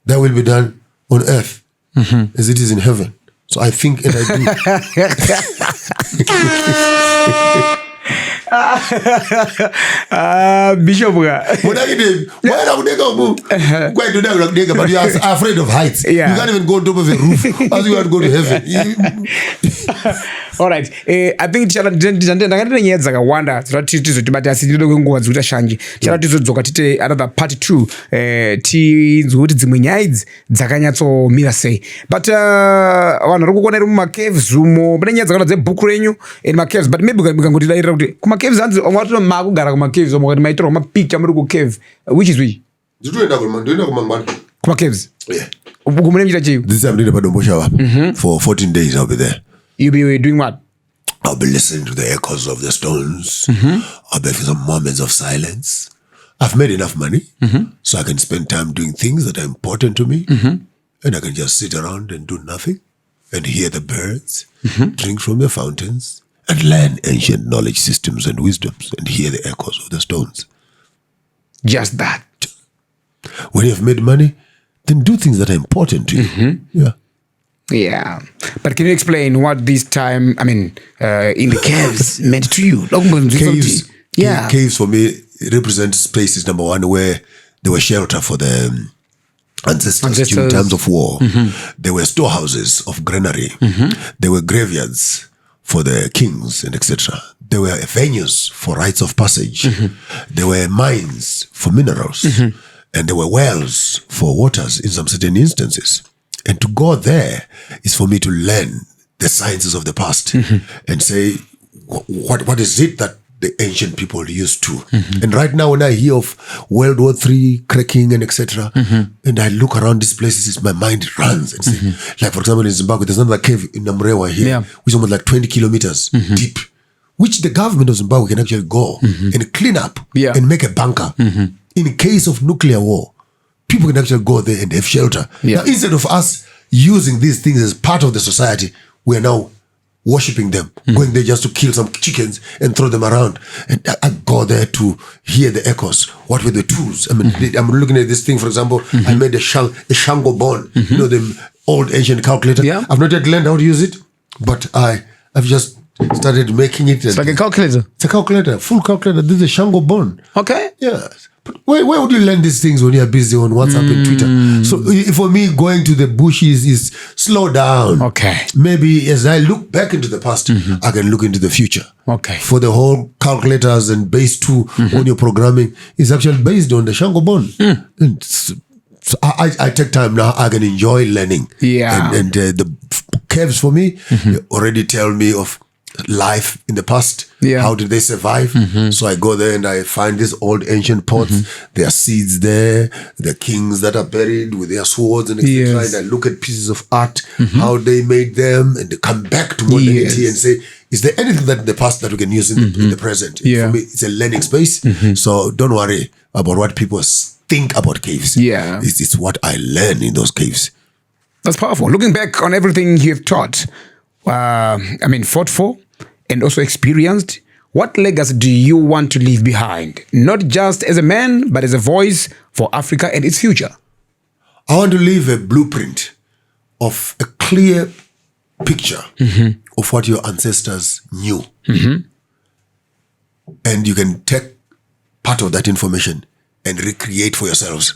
That will be done on earth as it is in heaven. So I think and I do. Bishop. But you are afraid of heights. Yeah. You can't even go on top of a roof. As you want to go to heaven. All right. I think ndakati dzakawanda dzoti tizotibata asi ndinoda kwenguva dzekuita shanje tichada tizodzoka tite another part 2 tinzwe kuti dzimwe nyaya idzi dzakanyatsomira sei but vanhu vari kuona iri mumacaves umo pane nyaya dzakawanda dzebhuku renyu in macaves but maybe mukangotidairira kuti kumacaves hanzi wati maakugara kumacaves omwe makati maitirwa kumapicture muri kucave which is which ndoenda kumangwana kumacaves yeah. uku mune muchita chiyo This time I'm doing a Padombosha for 14 days. I'll be there. You'll be doing what? I'll be listening to the echoes of the stones. I'll be having some moments of silence. I've made enough money so I can spend time doing things that are important to me. And I can just sit around and do nothing and hear the birds, drink from the fountains, and learn ancient knowledge systems and wisdoms and hear the echoes of the stones. Just that. When you've made money, then do things that are important to you. Yeah. Yeah. But can you explain what this time, in the caves meant to you? Caves, Yeah. caves for me represent spaces, number one, where they were shelter for the ancestors during times of war. They were storehouses of granary. They were graveyards for the kings and etc. They were venues for rites of passage. They were mines for minerals. And there were wells for waters in some certain instances. And to go there is for me to learn the sciences of the past and say, what is it that the ancient people used to? And right now, when I hear of World War III cracking and etc., and I look around these places, my mind runs and say, like for example, in Zimbabwe, there's another cave in Namrewa here, which is almost like 20 kilometers deep, which the government of Zimbabwe can actually go and clean up and make a bunker. In case of nuclear war, people can actually go there and have shelter. Now, instead of us using these things as part of the society, we are now worshipping them, going there just to kill some chickens and throw them around. And I go there to hear the echoes. What were the tools? I mean, I'm looking at this thing, for example, I made a Shango bone, the old ancient calculator. I've not yet learned how to use it, but I've just started making it. It's like a calculator. It's a calculator, full calculator. This is a Shango bone. Okay. Yes. But where would you learn these things when you're busy on WhatsApp and Twitter? So for me, going to the bushes is slow down. Okay. Maybe as I look back into the past, I can look into the future. Okay. For the whole calculators and base 2 on your programming is actually based on the Shango bone. And so I take time now. I can enjoy learning. Yeah. And the caves for me already tell me of life in the past. How did they survive? So I go there and I find these old ancient pots. There are seeds there, the kings that are buried with their swords and etc. And I look at pieces of art, how they made them, and they come back to modernity and say, is there anything that in the past that we can use in the present? For me, it's a learning space. So don't worry about what people think about caves. It's what I learn in those caves. That's powerful. Looking back on everything you've taught, fought for, and also experienced, what legacy do you want to leave behind? Not just as a man, but as a voice for Africa and its future. I want to leave a blueprint of a clear picture of what your ancestors knew. And you can take part of that information and recreate for yourselves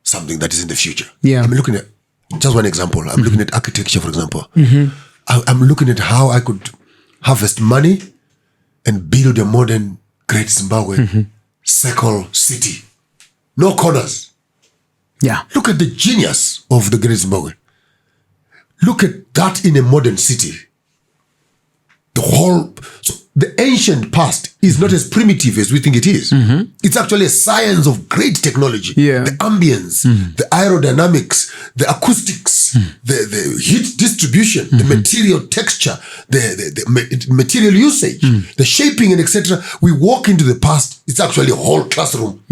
something that is in the future. I'm looking at, just one example, I'm looking at architecture, for example. I'm looking at how I could harvest money and build a modern great Zimbabwe circle city. No corners. Look at the genius of the great Zimbabwe. Look at that in a modern city. The whole, so the ancient past is not as primitive as we think it is. It's actually a science of great technology. Yeah. The ambience, the aerodynamics, the acoustics, the heat distribution, the material texture, the material usage, the shaping and etc. We walk into the past, it's actually a whole classroom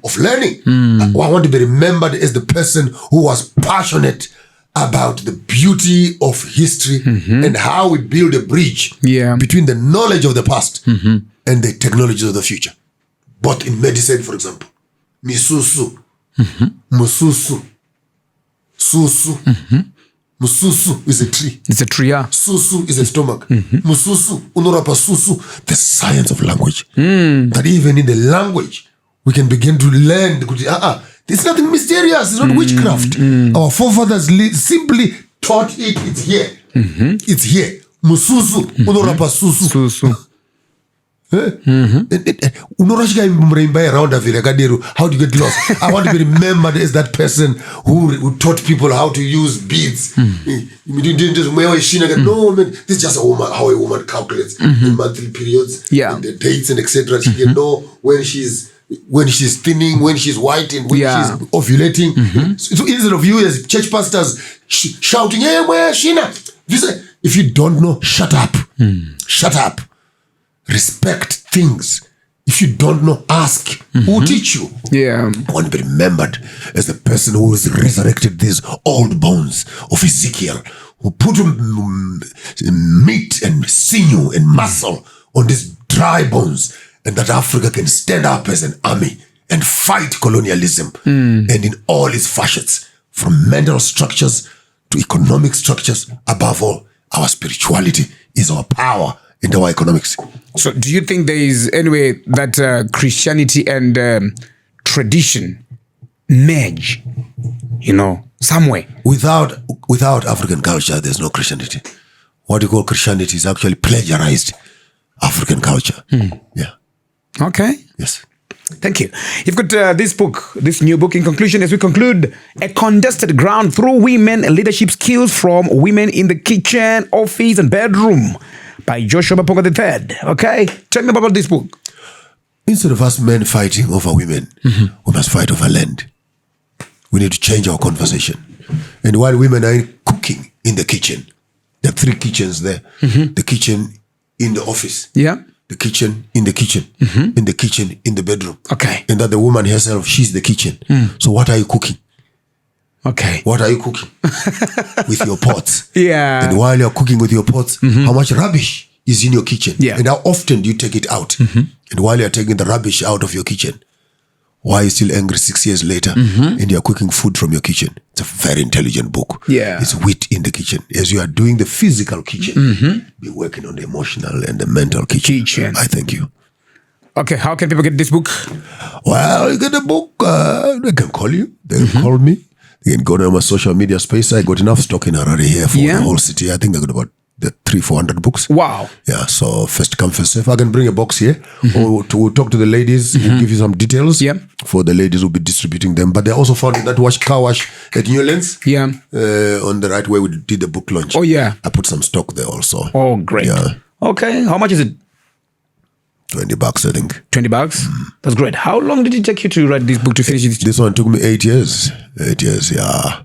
of learning. I want to be remembered as the person who was passionate about the beauty of history and how we build a bridge between the knowledge of the past and the technologies of the future. Both in medicine, for example. Misusu. Mususu. Susu. Mususu is a tree. It's a tree, yeah. Susu is a stomach. Mususu. Unorapa susu. The science of language. That even in the language, we can begin to learn. It's nothing mysterious. It's not witchcraft. Our forefathers simply taught it. It's here. It's here. Mususu. Unorapa susu. Susu. Unorashika around how do you get lost? I want to be remembered as that person who taught people how to use beads. No, man, this is just a woman, how a woman calculates the monthly periods, and the dates and etc. She can know when she's thinning, when she's white, and when she's ovulating. So instead of you as church pastors shouting, "Hey, where Shina?" If you don't know, shut up. Shut up. Respect things. If you don't know, ask. Who will teach you? Yeah. I want to be remembered as the person who has resurrected these old bones of Ezekiel, who put meat and sinew and muscle on these dry bones, and that Africa can stand up as an army and fight colonialism and in all its facets, from mental structures to economic structures. Above all, our spirituality is our power in our economics. So do you think there is any way that Christianity and tradition merge, somewhere? Without African culture, there's no Christianity. What you call Christianity is actually plagiarized African culture. Yeah. Okay. Yes. Thank you. You've got this new book. In conclusion, as we conclude, A Contested Ground Through Women Leadership Skills from Women in the Kitchen, Office and Bedroom, by Joshua Maponga III. Okay? Tell me about this book. Instead of us men fighting over women, we must fight over land. We need to change our conversation. And while women are cooking in the kitchen, there are 3 kitchens there. The kitchen in the office. Yeah. The kitchen in the kitchen. In the kitchen in the bedroom. Okay. And that the woman herself, she's the kitchen. So what are you cooking? Okay. What are you cooking? With your pots. Yeah. And while you're cooking with your pots, how much rubbish is in your kitchen? Yeah. And how often do you take it out? And while you're taking the rubbish out of your kitchen, why are you still angry 6 years later and you're cooking food from your kitchen? It's a very intelligent book. Yeah. It's wit in the kitchen. As you are doing the physical kitchen, be working on the emotional and the mental kitchen. I thank you. Okay, how can people get this book? Well, you get the book. They can call you. They can call me. You can go to my social media space. I got enough stock in already here for the whole city. I think I got about 300-400 books. Wow. Yeah, so first come, first serve. I can bring a box here or to talk to the ladies and give you some details for the ladies who will be distributing them. But they're also found in that car wash at Newlands. Yeah. On the right way we did the book launch. Oh, yeah. I put some stock there also. Oh, great. Yeah. Okay, how much is it? $20, I think. $20? That's great. How long did it take you to write this book, to finish it? This one took me 8 years. 8 years, yeah.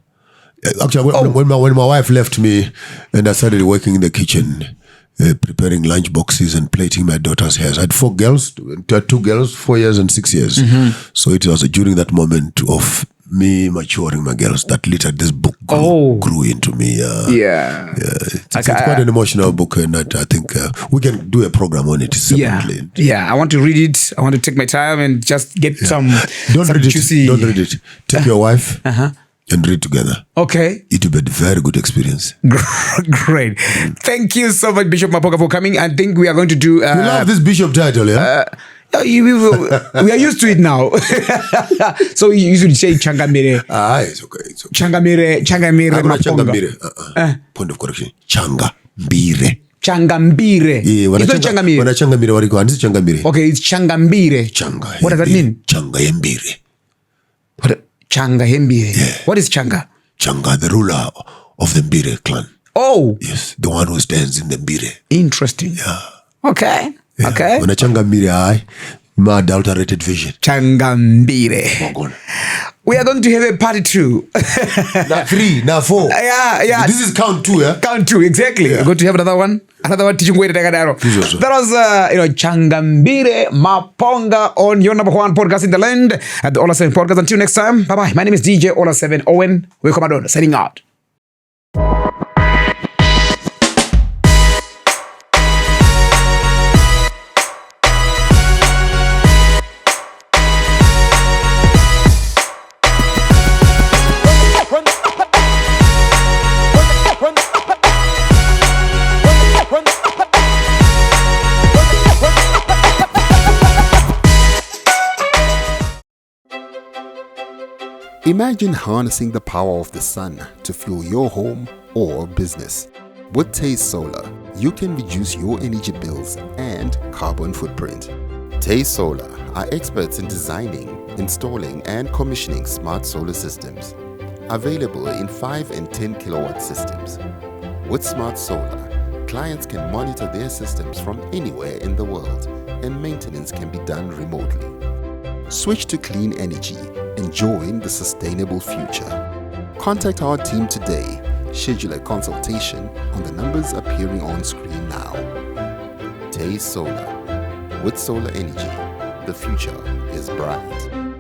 Actually, when my wife left me and I started working in the kitchen, preparing lunch boxes and plating my daughter's hair. I had 4 girls, 2 girls, 4 years and 6 years. So it was during that moment of me maturing my girls that later this book grew into me. It's quite an emotional book, and I think we can do a program on it separately. Yeah, I want to read it. I want to take my time and just get some juicy... Don't read it. Take your wife and read together. Okay. It will be a very good experience. Great. Thank you so much, Bishop Maponga, for coming. I think we are going to do... you love this bishop title, yeah? We are used to it now. So you usually say Changamire. It's okay. Changamire Maponga. Point of correction. Changambire. Changambire. It's not Changamire. When I Changamire, what do you call it? It's Changambire. Okay, it's Changambire. Changa. What does that mean? Changayembire. Changayembire. Yeah. What is Changa? Changa, the ruler of the Mbire clan. Oh. Yes, the one who stands in the Mbire. Interesting. Yeah. Okay. Okay. When a Changambire high, my adulterated vision. Changambire. We are going to have a part 2. Now 3, now 4. Yeah. This is count 2, yeah? Count 2, exactly. Yeah. We're going to have another one teaching way to take that also. was Changambire Maponga on your number 1 podcast in the land at the Ola 7 podcast. Until next time, bye bye. My name is DJ Ola 7 Owen. We're Commodore signing out. Imagine harnessing the power of the sun to fuel your home or business. With Taze Solar, you can reduce your energy bills and carbon footprint. Taze Solar are experts in designing, installing and commissioning smart solar systems. Available in 5 and 10 kilowatt systems. With smart solar, clients can monitor their systems from anywhere in the world and maintenance can be done remotely. Switch to clean energy and join the sustainable future. Contact our team today. Schedule a consultation on the numbers appearing on screen now. Taze Solar. With solar energy, the future is bright.